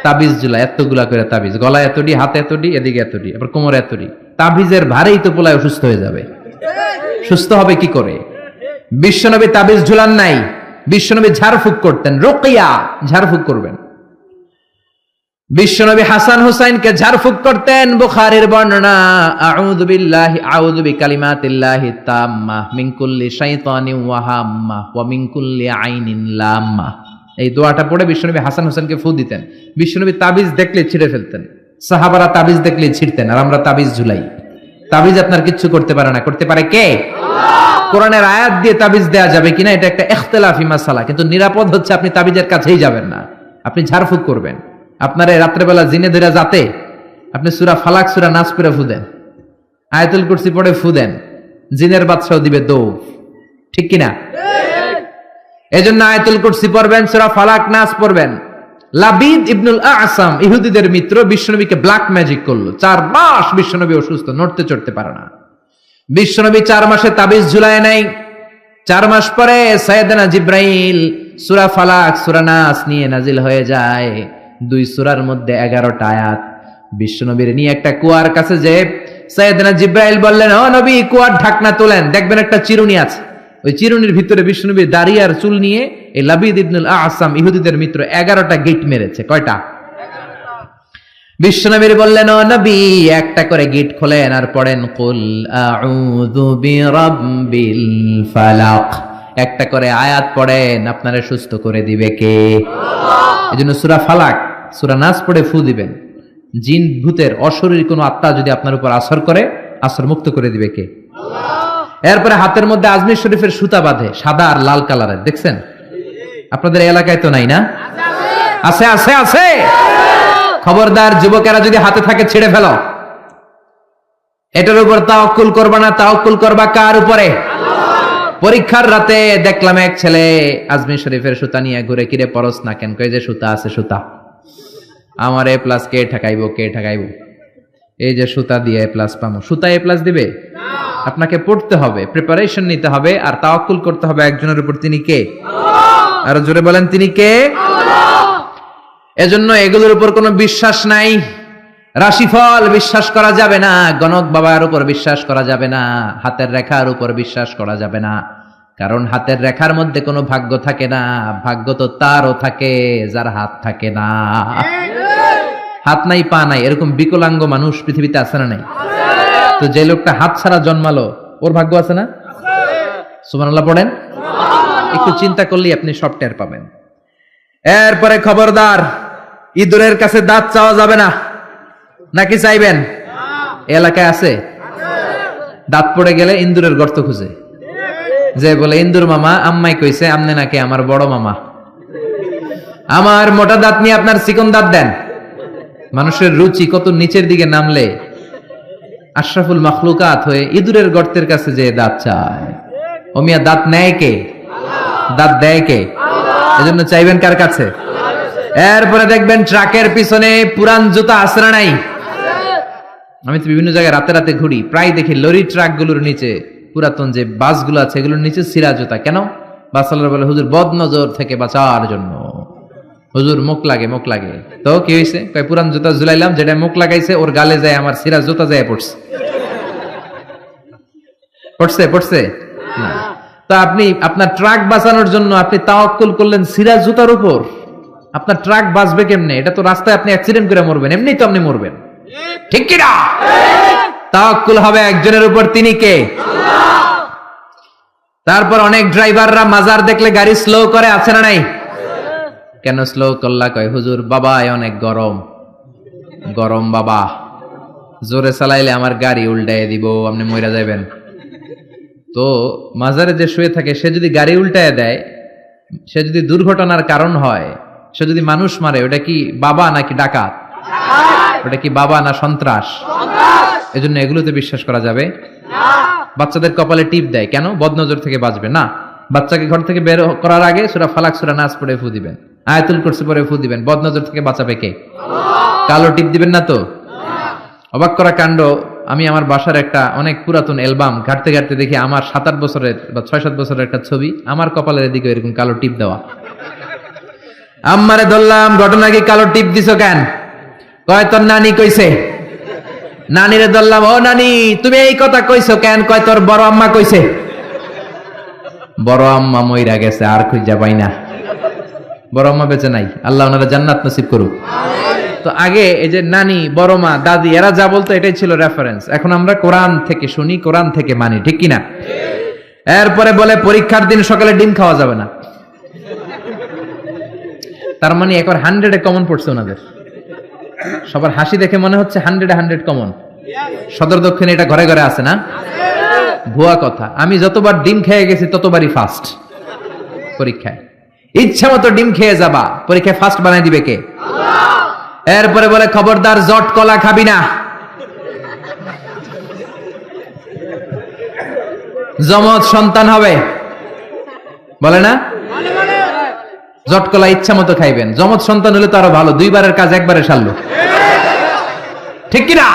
তাবিজ ঝুলা, এতগুলা করে তাবিজ, গলা এতটি, হাতে এতটি, এদিকে এতটি, আবার কোমরে এতটি। তাবিজের ভারেই তো পোলায় অসুস্থ হয়ে যাবে, সুস্থ হবে কি করে? বিশ্বনবী তাবিজ ঝুলান নাই, বিশ্বনবী ঝাড়ফুঁক করতেন, রুকিয়া, ঝাড়ফুঁক করবেন। বিশ্বনবী হাসান হুসাইনকে ঝাড়ফুঁক করতেন। বুখারীর বর্ণনা, আউযু বিল্লাহি আউযু বিকালিমাতিল্লাহি তাম্মাহ মিন কুল্লি শাইতানিন ওয়া হাম্মাহ ওয়া মিন কুল্লি আইনিন লাম্মাহ, এই দোয়াটা পড়ে বিশ্বনবী হাসান হুসাইনকে ফু দিতেন। বিশ্বনবী তাবিজ দেখলে ছিঁড়ে ফেলতেন, সাহাবারা তাবিজ দেখলে ছিঁড়তেন, আর আমরা তাবিজ ঝুলাই। তাবিজ আপনার কিচ্ছু করতে পারে না, করতে পারে কে? কোরআনের আয়াত দিয়ে তাবিজ দেয়া যাবে কিনা এটা একটা ইখতিলাফি মাসালা, কিন্তু নিরাপদ হচ্ছে আপনি তাবিজের কাছেই যাবেন না, আপনি ঝাড়ফুঁক করবেন। আপনারা রাত্রেবেলা জিনে ধরে যাতে আপনি সূরা ফালাক, সূরা নাস করে ফু দেন, আয়াতুল কুরসি পড়ে ফু দেন, জিনের বাদশাও দিবে দৌড়, ঠিক কিনা? এজন্য আয়াতুল কুরসি পড়বেন, সূরা ফালাক, নাস পড়বেন। লাবিদ ইবনুল আসাম, ইহুদিদের মিত্র, বিশ্বনবীকে ব্ল্যাক ম্যাজিক করলো। 4 মাস বিশ্বনবী অসুস্থ, নড়তে চড়তে পারে না। বিশ্বনবী 4 মাসে তাবিজ ঝুলায় নাই। 4 মাস পরে সাইয়েদনা জিব্রাইল সূরা ফালাক, সূরা নাস নিয়ে নাজিল হয়ে যায়। 2 সূরার মধ্যে 11টা আয়াত। বিশ্বনবীর নিয়ে একটা কুয়ার কাছে যে সাইয়েদনা জিব্রাইল বললেন, ও নবী, কুয়ার ঢাকনা তোলেন, দেখবেন একটা চিরুনি আছে, ওই চিরুনির ভিতরে বিষ্ণুনবী দাড়ি আর চুল নিয়ে এই লাবিদ ইবনুল আসাম ইহুদিদের মিত্র 11টা গেট মেরেছে। কয়টা? বিশ্বনবীর বললেন, ও নবী, একটা করে গেট খোলেন আর পড়েন কুল আউযু বিরাব্বিল ফালাক। একটা করে আয়াত পড়েন, আপনারা সুস্থ করে দিবে কে? আল্লাহ। এজন্য সূরা ফালাক, সূরা নাস পড়ে ফু দিবেন। জিন ভূতের অশরীরী কোনো আত্মা যদি আপনার উপর আসর করে, আসর মুক্ত করে দিবে কে? আল্লাহ। এরপরে হাতের মধ্যে আজমির শরীফের সুতা বাঁধে, সাদা আর লাল কালারের, দেখছেন? আপনাদের এলাকায় তো নাই না? আছে আছে আছে। খবরদার, যুবকেরা যদি হাতে থাকে ছেড়ে ফেলো। এটার উপর তাওয়াক্কুল করবা না, তাওয়াক্কুল করবা কার উপরে? পরীক্ষার রাতে দেখলাম এক ছেলে আজমির শরীফের সুতা নিয়ে ঘুরে, কিরে পরস না কেন? কই যে সুতা আছে, সুতা আমার এ প্লাস কে ঠেকাইবো, কে ঠেকাইবো? এই যে সুতা দিয়ে এ প্লাস পামো। সুতা এ প্লাস দিবে? আপনাকে পড়তে হবে, প্রিপারেশন নিতে হবে, আর তাওয়াক্কুল করতে হবে একজনের উপর। তিনি কে? আরো জোরে বলেন, তিনি কে? এজন্য এগুলোর উপর কোনো বিশ্বাস নাই। রাশিফল বিশ্বাস করা যাবে না, গণক বাবার উপর বিশ্বাস করা যাবে না, হাতের রেখার উপর বিশ্বাস করা যাবে না, কারণ হাতের রেখার মধ্যে কোনো ভাগ্য থাকে না। ভাগ্য তো তারও থাকে যার হাত থাকে না। হাত নাই পা নাই এরকম বিকলাঙ্গ মানুষ পৃথিবীতে আছে না নাই? তো যে লোকটা হাত ছাড়া জন্মালো, ওর ভাগ্য আছে না? সুবহানাল্লাহ পড়েন। একটু চিন্তা করলেই আপনি সব টের পাবেন। এরপরে খবরদার, ইঁদুরের কাছে দাঁত চাওয়া যাবে না। নাকি চাইবেন? এলাকায় আছে দাঁত পড়ে গেলে ইন্দুরের গর্ত খুঁজে, যে বলে, ইন্দুর মামা, আম্মাই কইছে আমনে নাকি আমার বড় মামা, আমার মোটা দাঁত নিয়ে আপনার চিকন দাঁত দেন। মানুষের রুচি কত নিচের দিকে নামলে আশরাফুল মাখলুকাত হয়ে ইঁদুরের গর্তের কাছে যে দাঁত চায়। ও মিয়া, দাঁত নেয় কে? দাঁত দেয় কে? এজন্য চাইবেন কার কাছে? এরপরে দেখবেন ট্রাকের পিছনে পুরান জুতা আছে না নাই? আমি তো বিভিন্ন জায়গায় রাতে রাতে ঘুরি, প্রায় দেখি লরি ট্রাক গুলোর নিচে, পুরাতন যে বাসগুলো আছে এগুলোর নিচে সিরা জুতা। কেন? বাসওয়ালারা বলে, হুজুর বদ নজর থেকে বাঁচার জন্য, হুজুর মুখ লাগে, মুখ লাগে। তো কি হয়েছে? কয় পুরান জুতা ঝুলাইলাম, যেটা মুখ লাগাইছে ওর গালে যায় আমার সিরা জুতা যায় পড়ছে। পড়ছে পড়ছে না। তো আপনি আপনার ট্রাক বাঁচানোর জন্য আপনি তাওয়াক্কুল করলেন সিরা জুতার উপর। আপনার ট্রাক বাঁচবে কেমনে? এটা তো রাস্তায় আপনি অ্যাক্সিডেন্ট করে মরবেন, এমনি তো আপনি মরবেন। ঠিক কি না? তাওয়াক্কুল হবে একজনের উপর, তিনি কে? আল্লাহ। তারপর অনেক ড্রাইভাররা মাজার দেখলে গাড়ি স্লো করে, আছে না নাই? কেন স্লো করলা? কয় হুজুর বাবা অনেক গরম, গরম বাবা, জোরে চালাইলে আমার গাড়ি উল্টায় দিব, আপনি মইরা যাবেন। তো মাজারে যে শুয়ে থাকে সে যদি গাড়ি উল্টায় দেয়, সে যদি দুর্ঘটনার কারণ হয়, সে যদি মানুষ মারে, ওটা কি বাবা নাকি ডাকাত? ওটা কি বাবা না সন্ত্রাস? এজন্য এগুলোতে বিশ্বাস করা যাবে না। বাচ্চাদের কপালে টিপ দেয় কেন? বদনজর থেকে বাঁচবে না। বাচ্চাকে ঘর থেকে বের করার আগে সূরা ফালাক সূরা নাস পড়ে ফু দিবেন, আয়াতুল কুরসি পড়ে ফু দিবেন। বদনজর থেকে বাঁচাবে কে? আল্লাহ। কালো টিপ দিবেন না তো? অবাক করা কাণ্ড, আমি আমার বাসার একটা অনেক পুরাতন অ্যালবাম ঘাটতে ঘাটতে দেখি আমার 7-8 বছরের বা 6-7 বছরের একটা ছবি, আমার কপালের এদিকে এরকম কালো টিপ দেওয়া। আম্মারে ধরলাম, ঘটনা কি, কালো টিপ দিছো কেন? কয় তোর নানি কইছে। নানিরে ধরলাম, ও নানি তুমি এই কথা কইছো কেন? কয় তোর বড় আম্মা কইছে। বড় আম্মা মইরা গেছে, আর খুঁজা পাই না। বড় আম্মা বেঁচে নাই, আল্লাহ ওনারা জান্নাত নসিব করুক। তো আগে এই যে নানি, বড় মা, দাদি এরা যা বলতো এটাই ছিল রেফারেন্স। এখন আমরা কোরআন থেকে শুনি, কোরআন থেকে মানি, ঠিক কিনা? এরপরে বলে পরীক্ষার দিন সকালে ডিম খাওয়া যাবে না। তার মানে একবার 100-এ কমন পড়ছে ওনাদের। সবার হাসি দেখে মনে হচ্ছে 100-এ 100 কমন। সদর দক্ষিণে এটা ঘরে ঘরে আছে না? ভুয়া কথা। আমি যতবার ডিম খেয়ে গেছি ততবারই ফার্স্ট পরীক্ষায়। ইচ্ছা মতো ডিম খেয়ে যাবা, পরীক্ষায় ফার্স্ট বানাই দিবে কে? আল্লাহ। এরপরে বলে খবরদার জট কলা খাবি না, জমজ সন্তান হবে, বলে না? জট কলা ইচ্ছা মতো খাইবেন। জমজ সন্তান হলে তো আরো ভালো, 2বারের কাজ একবারে সারলো, ঠিক কিনা?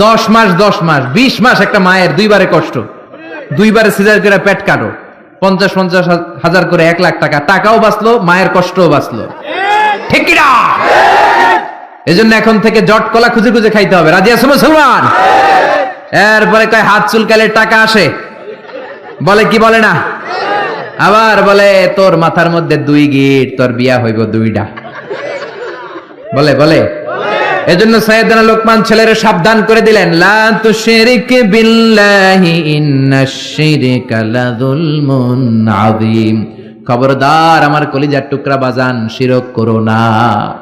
10 মাস 20 মাস একটা মায়ের 2বারে কষ্ট, 2বারে সিজার করে পেট কাটো, 50-50 হাজার করে 1 লাখ টাকা, টাকাও বাঁচলো, মায়ের কষ্টও বাঁচলো, ঠিক কিনা? এজন্য এখন থেকে জট কলা খুঁজে খুঁজে খাইতে হবে। রাজি আছো মুসলমান? এরপরে কয় হাত চুলকালে টাকা আসে, বলে কি বলে না? আবার বলে তোর মাথার মধ্যে 2 গিট, তোর বিয়া হইব 2টা। বলে বলে এজন্য সাইয়েদনা লোকমান ছেলেরে সাবধান করে দিলেন, লা তুশরিক বিল্লাহি ইন্নাশ শিরকা লাযুলমুন আযীম। খবরদার আমার কলিজার টুকরা বাজান, শিরক করো না।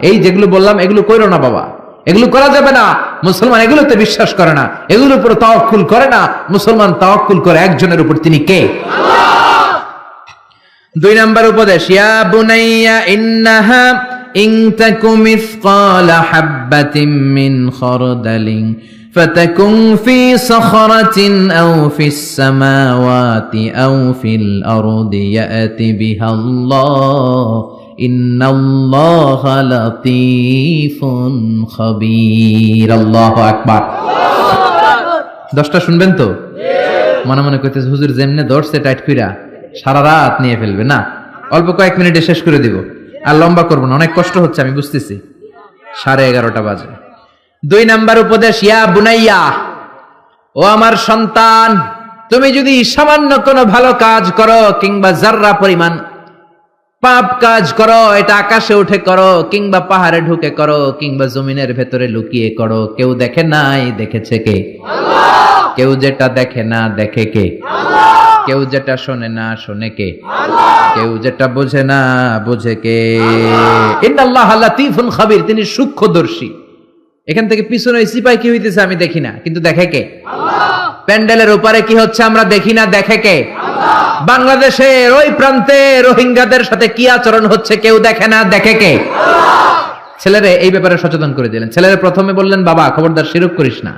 এই যেগুলো বললাম এগুলো করো না বাবা, এগুলো করা যাবে না। মুসলমান এগুলোতে বিশ্বাস করে না, এগুলোর উপর তাওয়াক্কুল করে না। মুসলমান তাওয়াক্কুল করে একজনের উপর, তিনি কে? আল্লাহ। 2 নাম্বার উপদেশ, ইয়া বুনাইয়া ইন্নাহা ইন তাকু মিসকালা হাববাতিন মিন খারদালিন ফাতাকুন ফি সাখরাতিন আও ফিস সামাওয়াতি আও ফিল আরদি ইয়াতি বিহাল্লাহ ইন্নাল্লাহা লাতীফুন খাবীর। আল্লাহু আকবার। 10টা শুনবেন তো? মনে মনে কইতেছে হুজুর যেমনে ধরছে টাইট কইরা সারা রাত নিয়ে ফেলবে না, অল্প কয়েক মিনিটে শেষ করে দিব, আর লম্বা করব না, অনেক কষ্ট হচ্ছে আমি বুঝতেছি, 11:30 বাজে। 2 নাম্বার উপদেশ, ইয়া বুনাইয়া, ও আমার সন্তান, তুমি যদি সামান্য কোনো ভালো কাজ করো কিংবা যাররা পরিমাণ পাপ কাজ করো, এটা আকাশে উঠে করো কিংবা পাহাড়ে ঢুকে করো কিংবা জমিনের ভেতরে লুকিয়ে করো, কেউ দেখে নাই, দেখেছে কে? আল্লাহ। কেউ যেটা দেখে না, দেখে কে? আল্লাহ। কেউ যেটা শোনে না, শোনে কে? আল্লাহ। কেউ যেটা বোঝে না, বোঝে কে? ইন্নাল্লাহা লাতীফুন খাবীর, তিনি সূক্ষ্মদর্শী। এখান থেকে পিছনে সিপাই কি হইতেছে আমি দেখি না, কিন্তু দেখে কে? আল্লাহ। প্যান্ডেলের উপরে কি হচ্ছে আমরা দেখি না, দেখে কে? আল্লাহ। বাংলাদেশের ওই প্রান্তে রোহিঙ্গাদের সাথে কি আচরণ হচ্ছে কেউ দেখে না, দেখে কে? আল্লাহ। ছেলেরে এই ব্যাপারে সচেতন করে দিলেন। ছেলেরে প্রথমে বললেন, বাবা খবরদার শিরক করিস না।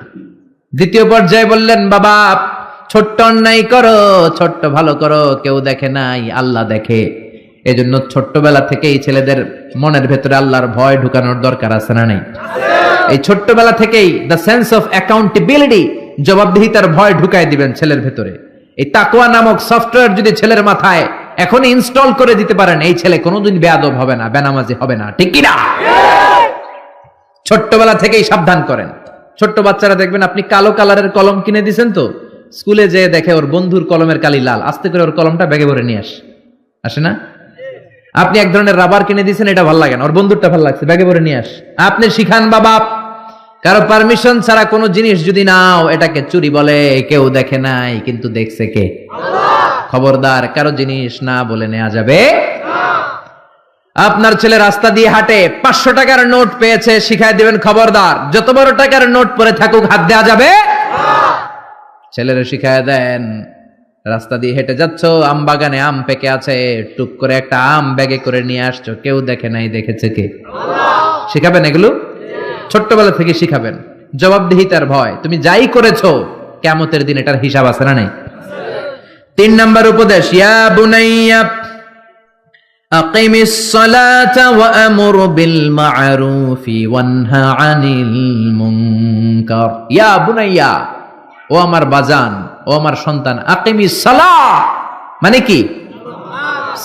দ্বিতীয় পর্যায়ে বললেন, বাবা ছোট্ট অন্যায় করো, ছোট্ট ভালো করো, কেউ দেখে নাই, আল্লাহ দেখে। এজন্য ছোট্টবেলা থেকেই ছেলেদের মনের ভেতরে আল্লাহর ভয় ঢুকানোর দরকার আছে না নেই? এই ছোট্টবেলা থেকেই দ্য সেন্স অফ অ্যাকাউন্টেবিলিটি, জবাবদিহিতার ভয় ঢুকায় দিবেন ছেলের ভেতরে। এই তাকওয়া নামক সফটওয়্যার যদি ছেলের মাথায় এখনই ইনস্টল করে দিতে পারেন, এই ছেলে কোনোদিন বেয়াদব হবে না, বেনামাজি হবে না, ঠিক কি না? ছোট্টবেলা থেকেই সাবধান করেন। ছোট্ট বাচ্চারা দেখবেন আপনি কালো কালারের কলম কিনে দিয়েছেন তো, স্কুলে যেয়ে দেখে ওর বন্ধুর কলমের কালি লাল, আস্তে করে ওর কলমটা ব্যাগে ভরে নিয়ে আসে না? আপনি এক ধরনের রাবার কিনে দিয়েছেন, এটা ভালো লাগে না, ওর বন্ধুরটা ভালো লাগছে, ব্যাগে ভরে নিয়ে আপনি শিখান বাবা, কারো পারমিশন ছাড়া কোনো জিনিস যদি নাও, এটাকে চুরি বলে, কেউ দেখে নাই কিন্তু দেখছে কে? আল্লাহ। খবরদার কারো জিনিস না বলে নেওয়া যাবে না। আপনার ছেলে রাস্তা দিয়ে হাঁটে, 500 টাকার নোট পেয়েছে, শিখায় দিবেন খবরদার যত বড় টাকার নোট পরে থাকুক হাত দেওয়া যাবে না। ছেলেরা শিখায় দেন, রাস্তা দিয়ে হেঁটে যাচ্ছ, আম বাগানে আম পেকে আছে, টুক করে একটা আম ব্যাগে করে নিয়ে আসছো, কেউ দেখে নাই, দেখেছে কে? আল্লাহ। শিখাবেন এগুলো, ছোট্টবেলা থেকে শিখাবেন। জবাবদিহিতার ভয়, তুমি যাই করেছো কিয়ামতের দিন এটার হিসাব আছে না নাই? 3 নাম্বার উপদেশ, ইয়া বুনাইয়া আকিমিস সালাতা ওয়া আমুর বিল মা'রুফি ওয়ানহা আনিল মুনকার। ইয়া বুনাইয়া, ও আমার বাজান, ও আমার সন্তান, আকিমিস সালাহ মানে কি?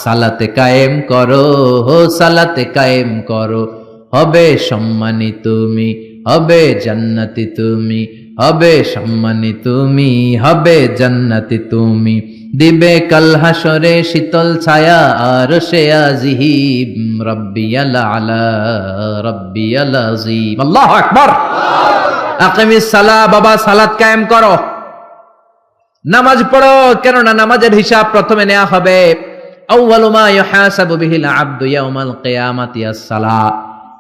সালাতে কায়েম করো, সালাতে কায়েম করো, হবে সম্মানী তুমি, হবে জান্নাতি তুমি, হবে সম্মানী তুমি, হবে জান্নাতি তুমি, দিবে কাল হাসরে শীতল ছায়া আরশে আজিম, রাব্বিয়াল আলা রাব্বিয়াল আযীম। আল্লাহু আকবার। আকিমিস সালাহ, বাবা সালাত কায়েম করো, নামাজ পড়ো, কেননা নামাজের হিসাব প্রথমে নেওয়া হবে। আউয়ালু মা ইউহাসাবু বিহিল আবদু ইয়াউমাল কিয়ামাতি আস-সালাহ,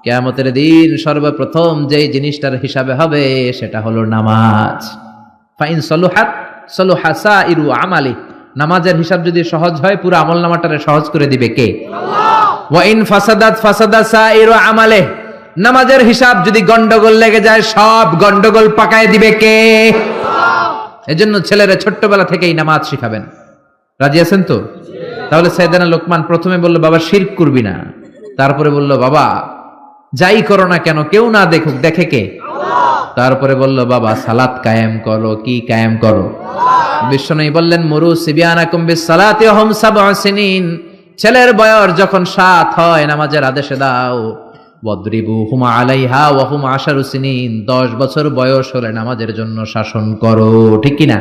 কিয়ামতের দিন সর্বপ্রথম যেই জিনিসটার হিসাবে হবে সেটা হলো নামাজ। ফাইন সলুহাত সলুহা সাইরু আমালি, নামাজের হিসাব যদি সহজ হয় পুরো আমলনামাটারে সহজ করে দিবে কে? আল্লাহ। ওয়া ইন ফাসাদাত ফাসাদা সাইরু আমালে, নামাজের হিসাব যদি গন্ডগোল লেগে যায় সব গন্ডগোল পাকায় দিবে কে? আল্লাহ। এজন্য ছেলেরা ছোট্টবেলা থেকেই নামাজ শিখাবেন। রাজি আছেন তো? তাহলে সাইয়েদনা লোকমান প্রথমে বলল, বাবা শিরক করবি না। তারপরে বলল, বাবা যাই করো না কেন কেউ না দেখুক, দেখে কে? আল্লাহ। তারপরে বলল, বাবা সালাত কায়েম করো। কি কায়েম করো? বিশ্বনবী বললেন, মুরু সিবিয়ানাকুম বিস-সালাতি ওয়া হুম 7 সিনিন, ছেলের বয়স যখন 7 হয় নামাজের আদেশ দাও। ওয়াদরিবুহুম আলাইহা ওয়া হুম 10 সিনিন, 10 বছর বয়স হলে নামাজের জন্য শাসন করো। ঠিক কি না?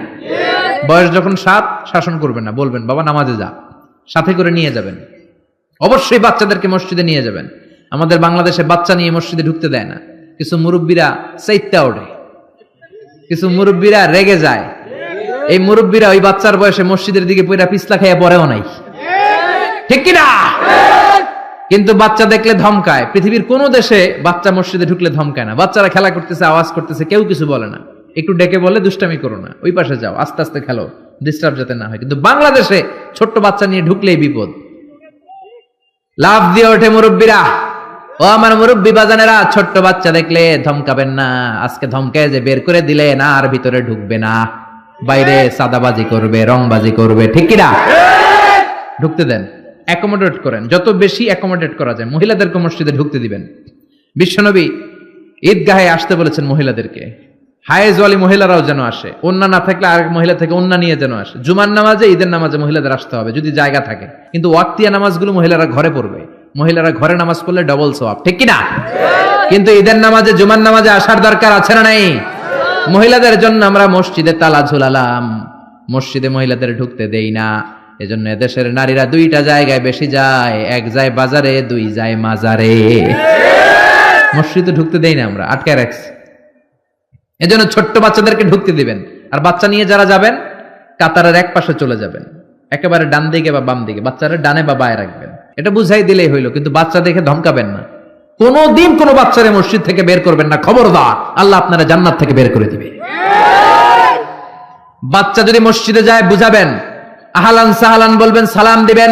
বয়স যখন 7, শাসন করবেন না, বলবেন বাবা নামাজে যা, সাথে করে নিয়ে যাবেন। অবশ্যই বাচ্চাদেরকে মসজিদে নিয়ে যাবেন। আমাদের বাংলাদেশে বাচ্চা নিয়ে মসজিদে ঢুকতে দেয় না। কিছু মুরব্বীরা চাইত্যা ওঠে, কিছু মুরব্বীরা রেগে যায়। এই মুরব্বীরা ওই বাচ্চার বয়সে মসজিদের দিকে পয়রা পিছলা খাইয়া পড়েও নাই, ঠিক কিনা? কিন্তু বাচ্চা দেখলে ধমকায়। পৃথিবীর কোন দেশে বাচ্চা মসজিদে ঢুকলে ধমকায় না। বাচ্চারা খেলা করতেছে, আওয়াজ করতেছে, কেউ কিছু বলে না। একটু ডেকে বলে দুষ্টামি করো না, ওই পাশে যাও, আস্তে আস্তে খেলো, ডিস্টার্ব যাতে না হয়। কিন্তু বাংলাদেশে ছোট্ট বাচ্চা নিয়ে ঢুকলেই বিপদ। লাভ দিয়ে ওঠে মুরব্বীরা। ও আমার মুরব্বী বাজানেরা, ছোট্ট বাচ্চা দেখলে ধমকাবেন না। আজকে ধমকায় যে বের করে দিলে না, আর ভিতরে ঢুকবে না, বাইরে সাদাবাজি করবে, রংবাজি করবে, ঠিক কিনা? ঢুকতে দেন, অ্যাকোমোডেট করেন, যত বেশি অ্যাকোমোডেট করা যায়। মহিলাদেরকে মসজিদে ঢুকতে দিবেন। বিশ্বনবী ঈদগাহে আসতে বলেছেন মহিলাদেরকে। হায়েজওয়ালি মহিলারাও যেন আসে, ওন্না না থাকলে আর মহিলা থেকে ওন্না নিয়ে যেন আসে। জুমার নামাজে, ঈদের নামাজে মহিলাদের আসতে হবে যদি জায়গা থাকে। কিন্তু ওয়াক্তিয়া নামাজগুলো মহিলারা ঘরে পড়বে। মহিলারা ঘরে নামাজ পড়লে ডবল সওয়াব, ঠিক কিনা? কিন্তু ঈদের নামাজে, জুমার নামাজে আসার দরকার আছে না নাই? মহিলাদের জন্য আমরা মসজিদে তালা ঝুলালাম, মসজিদে মহিলাদের ঢুকতে দেই না। এজন্য এদেশের নারীরা 2টা জায়গায় বেশি যায়, এক যায় বাজারে, 2 যায় মাজারে। মসজিদে ঢুকতে দেই না, আমরা আটকায় রাখছি। এজন্য ছোট্ট বাচ্চাদেরকে ঢুকতে দিবেন। আর বাচ্চা নিয়ে যারা যাবেন, কাতারের এক পাশে চলে যাবেন, একেবারে ডান দিকে বা বাম দিকে। বাচ্চারা ডানে বা বায়ে রাখবেন, এটা বুঝাই দিলেই হইলো। কিন্তু বাচ্চা দেখে ধমকাবেন না। কোনদিন কোনো বাচ্চারে মসজিদ থেকে বের করবেন না, খবরদার, আল্লাহ আপনারা জান্নাত থেকে বের করে দিবে। বাচ্চা যদি মসজিদে যায় বুঝাবেন, আহলান সাহলান বলবেন, সালাম দিবেন।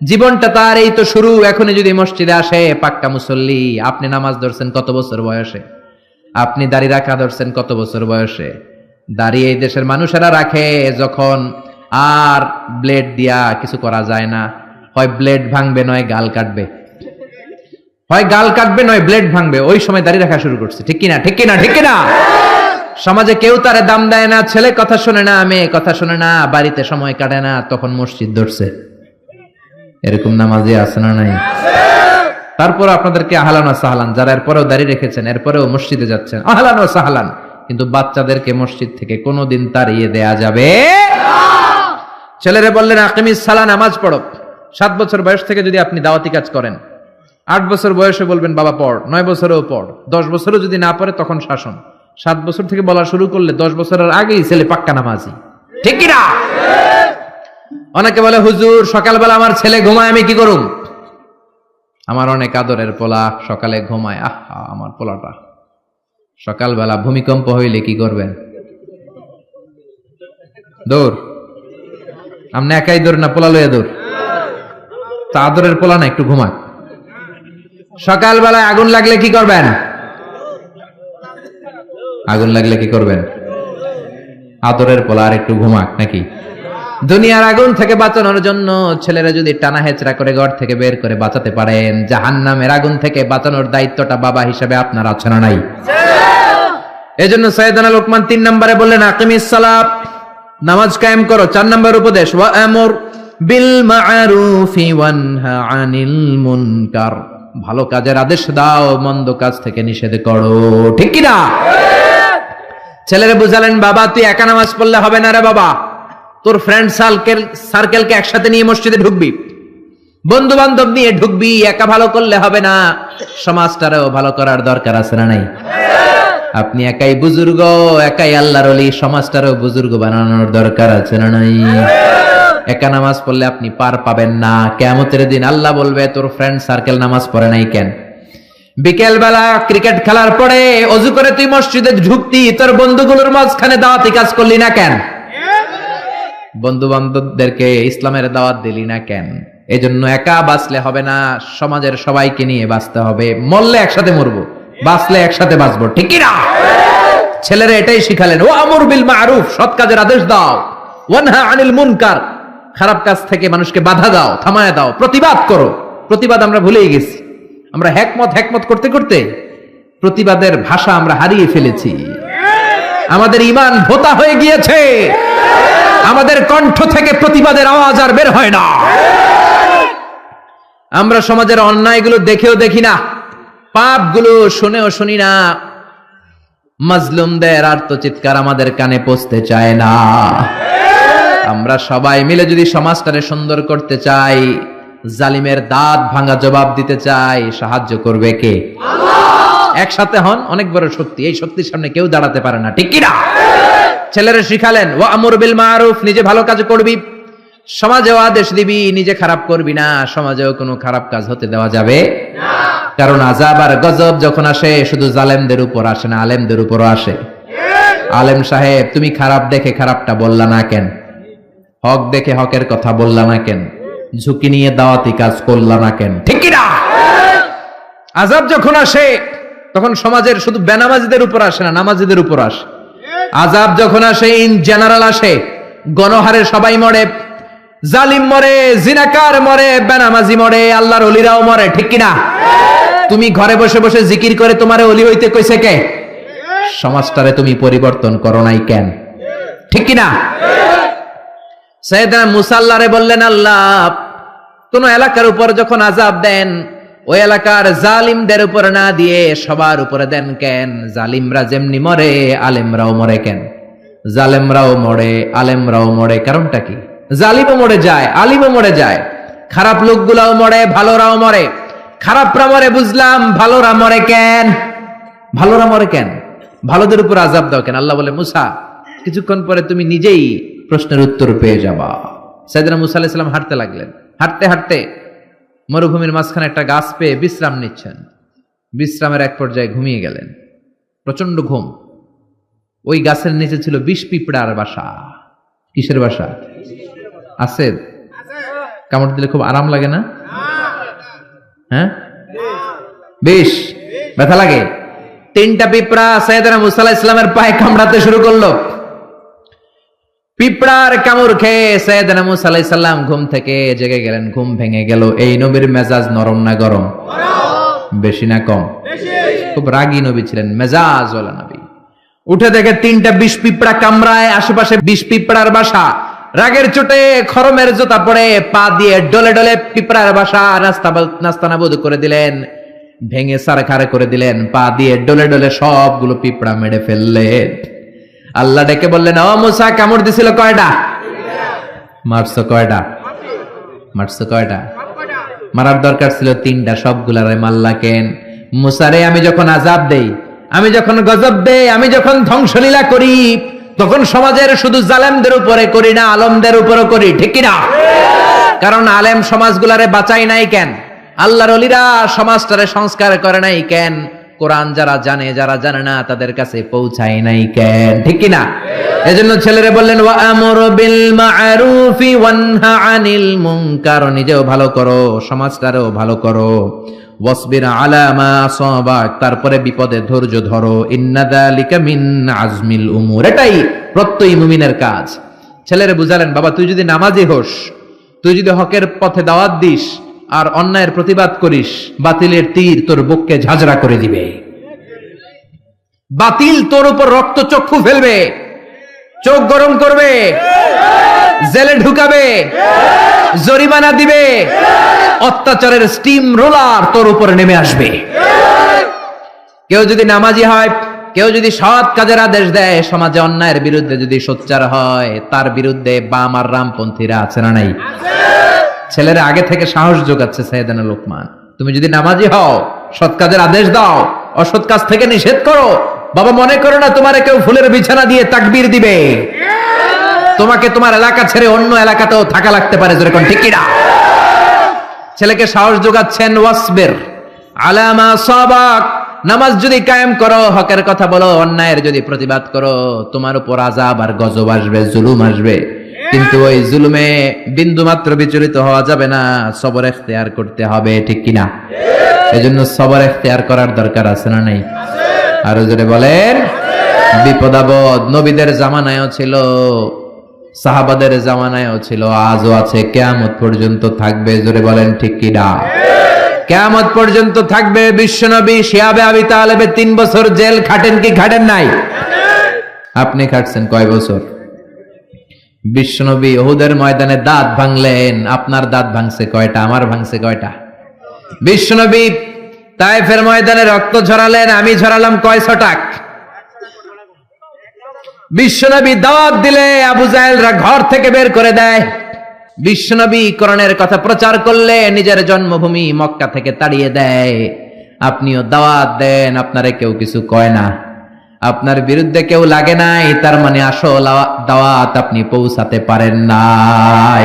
জীবনটা তার এই তো শুরু। এখনই যদি মসজিদে আসে, পাক্কা মুসল্লি। আপনি নামাজ ধরছেন কত বছর বয়সে? আপনি দাড়ি রাখা ধরছেন কত বছর বয়সে? দাড়ি এই দেশের মানুষেরা রাখে যখন আর ব্লেড দিয়া কিছু করা যায় না। হয় ব্লেড ভাঙবে, নয় গাল কাটবে। হয় গাল কাটবে, নয় ব্লেড ভাঙবে। ওই সময় দাড়ি রাখা শুরু করছে, ঠিক কিনা? ঠিক কিনা? ঠিক কিনা? সমাজে কেউ তারে দাম দেয় না, ছেলে কথা শোনে না, মেয়ে কথা শোনে না, বাড়িতে সময় কাটে না, তখন মসজিদ ধরছে। এরকম নামাজি আছে না নাই? তারপর আপনাদেরকে আহলান ও সাহলান, যারা এরপরেও দাঁড়িয়ে রেখেছেন, এরপরেও মসজিদে যাচ্ছেন, আহলান ও সাহলান। কিন্তু বাচ্চাদেরকে মসজিদ থেকে কোনোদিন তাড়িয়ে দেয়া যাবে না। ছেলেরে বললেন আকিমিস সালাহ, নামাজ পড়ো। 7 বছর বয়স থেকে যদি আপনি দাওয়াতি কাজ করেন, 8 বছর বয়সে বলবেন বাবা পড়, 9 বছরেও পড়, 10 বছরও যদি না পড়ে তখন শাসন। 7 বছর থেকে বলা শুরু করলে 10 বছরের আগেই ছেলে পাক্কা নামাজি, ঠিক কিনা? অনেকে বলে হুজুর সকালবেলা আমার ছেলে ঘুমায়, আমি কি করুম? আমার অনেক আদরের পোলা সকালে ঘুমায়। আহা, আমার পোলাটা সকালবেলা ভূমিকম্প হইলে কি করবেন? দৌড়। আপনি একাই দৌড় না, পোলা লইয়া দৌড়? তা আদরের পোলা না, একটু ঘুমাক। সকালবেলায় আগুন লাগলে কি করবেন? আগুন লাগলে কি করবেন? আদরের পোলা আর একটু ঘুমাক নাকি? দুনিয়ার আগুন থেকে বাঁচানোর জন্য ছেলেরা যদি টানা হেচড়া করে ঘর থেকে বের করে বাঁচাতে পারেন, জাহান্নামের আগুন থেকে বাঁচানোর দায়িত্বটা বাবা হিসেবে আপনার আছে না নাই? এজন্য সাইয়েদনা লোকমান 3 নম্বরে বললেন আকিমিস সালাত, নামাজ কায়েম করো। 4 নম্বর উপদেশ, ওয়া আমর বিল মা'রুফি ওয়ানহা আনিল মুনকার, ভালো কাজের আদেশ দাও, মন্দ কাজ থেকে নিষেধ করো, ঠিক কি না? ছেলেরে বুঝালেন বাবা তুই একা নামাজ পড়লে হবে না রে বাবা, তোর ফ্রেন্ড সার্কেলকে একসাথে নিয়ে মসজিদে ঢুকবি, বন্ধু বান্ধব নিয়ে ঢুকবি, একা ভালো করলে হবে না, সমাজটারও ভালো করার দরকার আছে না নাই? আপনি একাই বুজুর্গ, একাই আল্লাহর ওলি, সমাজটারও বুজুর্গ বানানোর দরকার আছে না নাই? একা নামাজ পড়লে আপনি পার পাবেন না। কিয়ামতের দিন আল্লাহ বলবে তোর ফ্রেন্ড সার্কেল নামাজ পড়ে নাই কেন? বিকেল বেলা ক্রিকেট খেলার পরে অজু করে তুই মসজিদে ঢুকতি, তোর বন্ধুগুলোর মাঝখানে দাওয়াতি কাজ করলি না কেন? বন্ধু বান্ধবদেরকে ইসলামের দাওয়াত দিলি না কেন? এজন্য একা বাঁচলে হবে না, সমাজের সবাইকে নিয়ে বাঁচতে হবে। মরলে একসাথে মরবো, বাঁচলে একসাথে বাঁচবো, ঠিক কি না? ছেলেরা এটাই শিখালেন, ও আমর বিল মারুফ, সৎ কাজের আদেশ দাও, ওয়ানহা আনিল মুনকার, খারাপ কাজ থেকে মানুষকে বাধা দাও, থামায় দাও, প্রতিবাদ করো। প্রতিবাদ আমরা ভুলেই গেছি। আমরা হেকমত করতে করতে প্রতিবাদের ভাষা আমরা হারিয়ে ফেলেছি। আমাদের ঈমান ভোতা হয়ে গিয়েছে, আমাদের কণ্ঠ থেকে প্রতিবাদের আওয়াজ আর বের হয় না। আমরা সমাজের অন্যায়গুলো দেখেও দেখি না, পাপগুলো শুনেও শুনি না, মাজলুমদের আর্তচিৎকার আমাদের কানে পৌঁছতে চায় না। আমরা সবাই মিলে যদি সমাজটারে সুন্দর করতে চাই, জালিমের দাঁত ভাঙা জবাব দিতে চাই, সাহায্য করবে কে? একসাথে হন, অনেক বড় শক্তি। এই শক্তির সামনে কেউ দাঁড়াতে পারে না, ঠিক কিনা? ছেলেরা শিখালেন ওয়ামুর বিল মারুফ, নিজে ভালো কাজ করবি, সমাজেও আদেশ দিবি, নিজে খারাপ করবি না, সমাজেও কোনো খারাপ কাজ হতে দেওয়া যাবে না। কারণ আযাব আর গজব যখন আসে শুধু জালেমদের উপর আসে না, আলেমদের উপরও আসে। আলেম সাহেব, তুমি খারাপ দেখে খারাপটা বললা না কেন? হক দেখে হকের কথা বললা না কেন? ঝুঁকি নিয়ে দাওয়াতি কাজ করলা না কেন? ঠিক কিনা? আযাব যখন আসে তখন সমাজের শুধু বেনামাজিদের উপর আসে না, নামাজিদের উপর আসে। আযাব যখন আসে ইন জেনারেল আসে, গণহারে সবাই মরে, জালিম মরে, জিনাকার মরে, বেনামাজি মরে, আল্লাহর ওলিরাও মরে, ঠিক কিনা? তুমি ঘরে বসে বসে জিকির করে তোমারে ওলি হইতে কইছে কে? সমাজটারে তুমি পরিবর্তন করো নাই কেন? ঠিক কিনা? সাইয়েদনা মুসা আল্লাহরে বললেন, আল্লাহ কোন এলাকার উপর যখন আযাব দেন, ওই এলাকার জালিমদের উপর না দিয়ে সবার উপরে দেন কেন? জালিমরা যেমনি মরে, আলেমরাও মরে কেন? জালেমরাও মরে, আলেমরাও মরে, কারণটা কি? জালিমও মরে যায়, আলিমও মরে যায়, খারাপ লোকগুলাও মরে, ভালোরাও মরে। খারাপরা মরে বুঝলাম, ভালোরা মরে কেন? ভালোরা মরে কেন? ভালোদের উপর আযাব দাও কেন? আল্লাহ বলে, মুসা কিছুক্ষণ পরে তুমি নিজেই প্রশ্নের উত্তর পেয়ে যাবা। সাইয়েদনা মুসা আলাইহিস সালাম হাঁটতে লাগলেন। হাঁটতে হাঁটতে মরুভূমির মাঝখানে একটা গাছ পেয়ে বিশ্রাম নিচ্ছেন। বিশ্রামের এক পর্যায়ে ঘুমিয়ে গেলেন, প্রচন্ড ঘুম। ওই গাছের নিচে ছিল বিষ পিঁপড়ার বাসা। কিসের বাসা? আছে? কামড় দিলে খুব আরাম লাগে না? হ্যাঁ, বিষ ব্যথা লাগে। তিনটা পিঁপড়া সাইয়েদনা মুসা আলাইহিস সালামের পায়ে কামড়াতে শুরু করলো। পিঁপড়ার কামড় খেয়ে সাইয়েদনা মুসা আলাইহিস সালাম ঘুম থেকে জেগে গেলেন। ঘুম ভেঙে গেল। এই নবীর মেজাজ নরম না গরম? বেশি না কম? খুব রাগী নবী ছিলেন, মেজাজ ওয়ালা নবী। উঠে দেখে তিনটা বিষ পিঁপড়া কামড়ায়, আশেপাশে বিষ পিঁপড়ার বাসা। রাগের চোটে খরমের জুতা পরে পা দিয়ে ডলে ডলে পিঁপড়ার বাসা নাস্তানাবুদ করে দিলেন, ভেঙে সারখারে করে দিলেন। পা দিয়ে ডলে ডলে সবগুলো পিঁপড়া মেরে ফেললেন। আল্লাহ ডেকে বললেন, ও মুসা, কামড় দিছিল কয়টা? মারছো কয়টা? মারছো কয়টা? মারার দরকার ছিল তিনটা, সবগুলারে মারলা কেন? মুসারে, আমি যখন আযাব দেই, আমি যখন গজব দেই, আমি যখন ধ্বংসলীলা করি, তখন সমাজের শুধু জালেমদের উপরে করি না, আলেমদের উপরও করি, ঠিক কিনা? কারণ আলেম সমাজগুলারে বাঁচাই নাই কেন? আল্লাহর ওলিরা সমাজটারে সংস্কার করে নাই কেন? কোরআন যারা জানে, যারা জানে না তাদের কাছে পৌঁছায় নাই কেন? ঠিক কিনা? এজন্য ছেলেরে বললেন, ওয়া'মুরু বিল মা'রুফি ওয়ানহা আনিল মুনকার, নিজেও ভালো করো, সমাজটারেও ভালো করো। ওয়াসবির আলা মা আসাবাক, তারপরে বিপদে ধৈর্য ধরো। ইন্না যালিকা মিন আজমিল উমুর, এটাই প্রত্যয়ী মুমিনের কাজ। ছেলেরে বুঝালেন, বাবা তুই যদি নামাজি হোস, তুই যদি হকের পথে দাওয়াত দিস আর অন্যায়ের প্রতিবাদ করিস, বাতিলের তীর তোর বুককে ঝাঁঝরা করে দিবে। বাতিল তোর উপর রক্ত চক্ষু ফেলবে, চোখ গরম করবে, জেলে ঢুকাবে, জরিমানা দিবে, অত্যাচারের স্টিম রোলার তোর উপরে নেমে আসবে। কেউ যদি নামাজি হয়, কেউ যদি সৎ কাজের আদেশ দেয়, সমাজে অন্যায়ের বিরুদ্ধে যদি সোচ্চার হয়, তার বিরুদ্ধে বাম আর রামপন্থীরা আছে না নাই? ছেলেরা আগে থেকে সাহস যোগাচ্ছে সাইয়েদনা লোকমান, তুমি যদি নামাজি হও, সৎ কাজের আদেশ দাও, অসৎ কাজ থেকে নিষেধ করো। বাবা মনে করো না তোমারে কেউ ফুলের বিছানা দিয়ে তাকবীর দিবে। তোমাকে তোমার এলাকা ছেড়ে অন্য এলাকাতেও থাকা লাগতে পারে, যেরকম, ঠিক কিনা? ছেলেকে সাহস যোগাচ্ছেন, ওয়াসবির আলা মা সাবাক, নামাজ যদি কায়েম করো, হকের কথা বলো, অন্যায়ের যদি প্রতিবাদ করো, তোমার উপর আযাব আর গজব আসবে, জুলুম আসবে, কিন্তু ওই জুলুমে বিন্দু মাত্র বিচলিত হওয়া যাবে না, সবর ইখতিয়ার করতে হবে, ঠিক কিনা? এজন্য সবর ইখতিয়ার করার দরকার আছে না নাই? আরো জোরে বলেন। বিপদ আপদ নবীদের জামানায়ও ছিল, সাহাবাদের জামানায়ও ছিল, আজও আছে, কিয়ামত পর্যন্ত থাকবে। জোরে বলেন, ঠিক কিনা? কিয়ামত পর্যন্ত থাকবে। বিশ্বনবী শিয়াবে আবি তালেবে 3 বছর জেল খাটেন কি খাটেন নাই? আপনি খাটছেন কয় বছর? বিশ্বনবী উহুদের ময়দানে দাঁত ভাঙলেন, আপনার দাঁত ভাঙছে কয়টা? আমার ভাঙছে কয়টা? বিশ্বনবী তায়েফের ময়দানে রক্ত ঝরালেন, আমি ঝরালাম কয় ছটাক? বিশ্বনবী দাওয়াত দিলে আবু জাহেলরা ঘর থেকে বের করে দেয়। বিশ্বনবী কোরআনের কথা প্রচার করলে নিজের জন্মভূমি মক্কা থেকে তাড়িয়ে দেয়। আপনিও দাওয়াত দেন, আপনারে কেউ কিছু কয় না, আপনার বিরুদ্ধে কেউ লাগে নাই, তার মানে আসল দাওয়াত আপনি পৌঁছাতে পারেন নাই।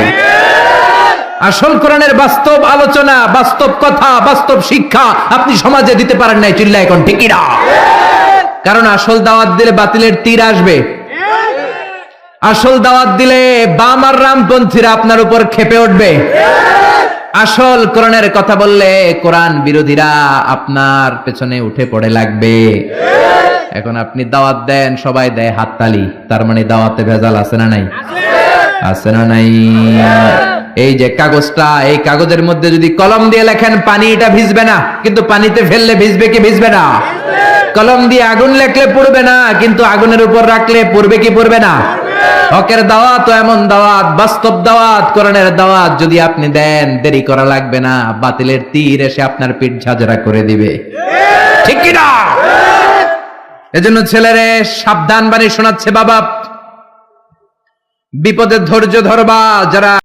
আসল কোরআনের বাস্তব আলোচনা, বাস্তব কথা, বাস্তব শিক্ষা আপনি সমাজে দিতে পারেন নাই। চিল্লায় এখন ঠিক না? কারণ আসল দাওয়াত দিলে বাতিলের তীর আসবে। আসল দাওয়াত দিলে বাম আর রামপন্থীরা আপনার উপর ক্ষেপে উঠবে। আসল কোরআনের কথা বললে কোরআন বিরোধীরা আপনার পেছনে উঠে পড়ে লাগবে। এখন আপনি দাওয়াত দেন, সবাই দেয় হাততালি, তার মানে দাওয়াতে ভেজাল আছে না নাই? আছে না নাই? এই যে কাগজটা, এই কাগজের মধ্যে যদি কলম দিয়ে লেখেন পানি, এটা ভিজবে না, কিন্তু পানিতে ফেললে ভিজবে কি ভিজবে না? কলম দিয়ে আগুন লেখলে পড়বে না, কিন্তু আগুনের উপর রাখলে পড়বে কি পড়বে না? হকের দাওয়াত এমন দাওয়াত, বাস্তব দাওয়াত, কোরআনের দাওয়াত যদি আপনি দেন, দেরি করা লাগবে না, বাতিলের তীর এসে আপনার পিঠ ঝাঁঝরা করে দিবে। ঠিক কি না? এজন্য ছেলেরে সাবধান বাণী শোনাচ্ছে বাবা, বিপদে ধৈর্য ধরবা। যারা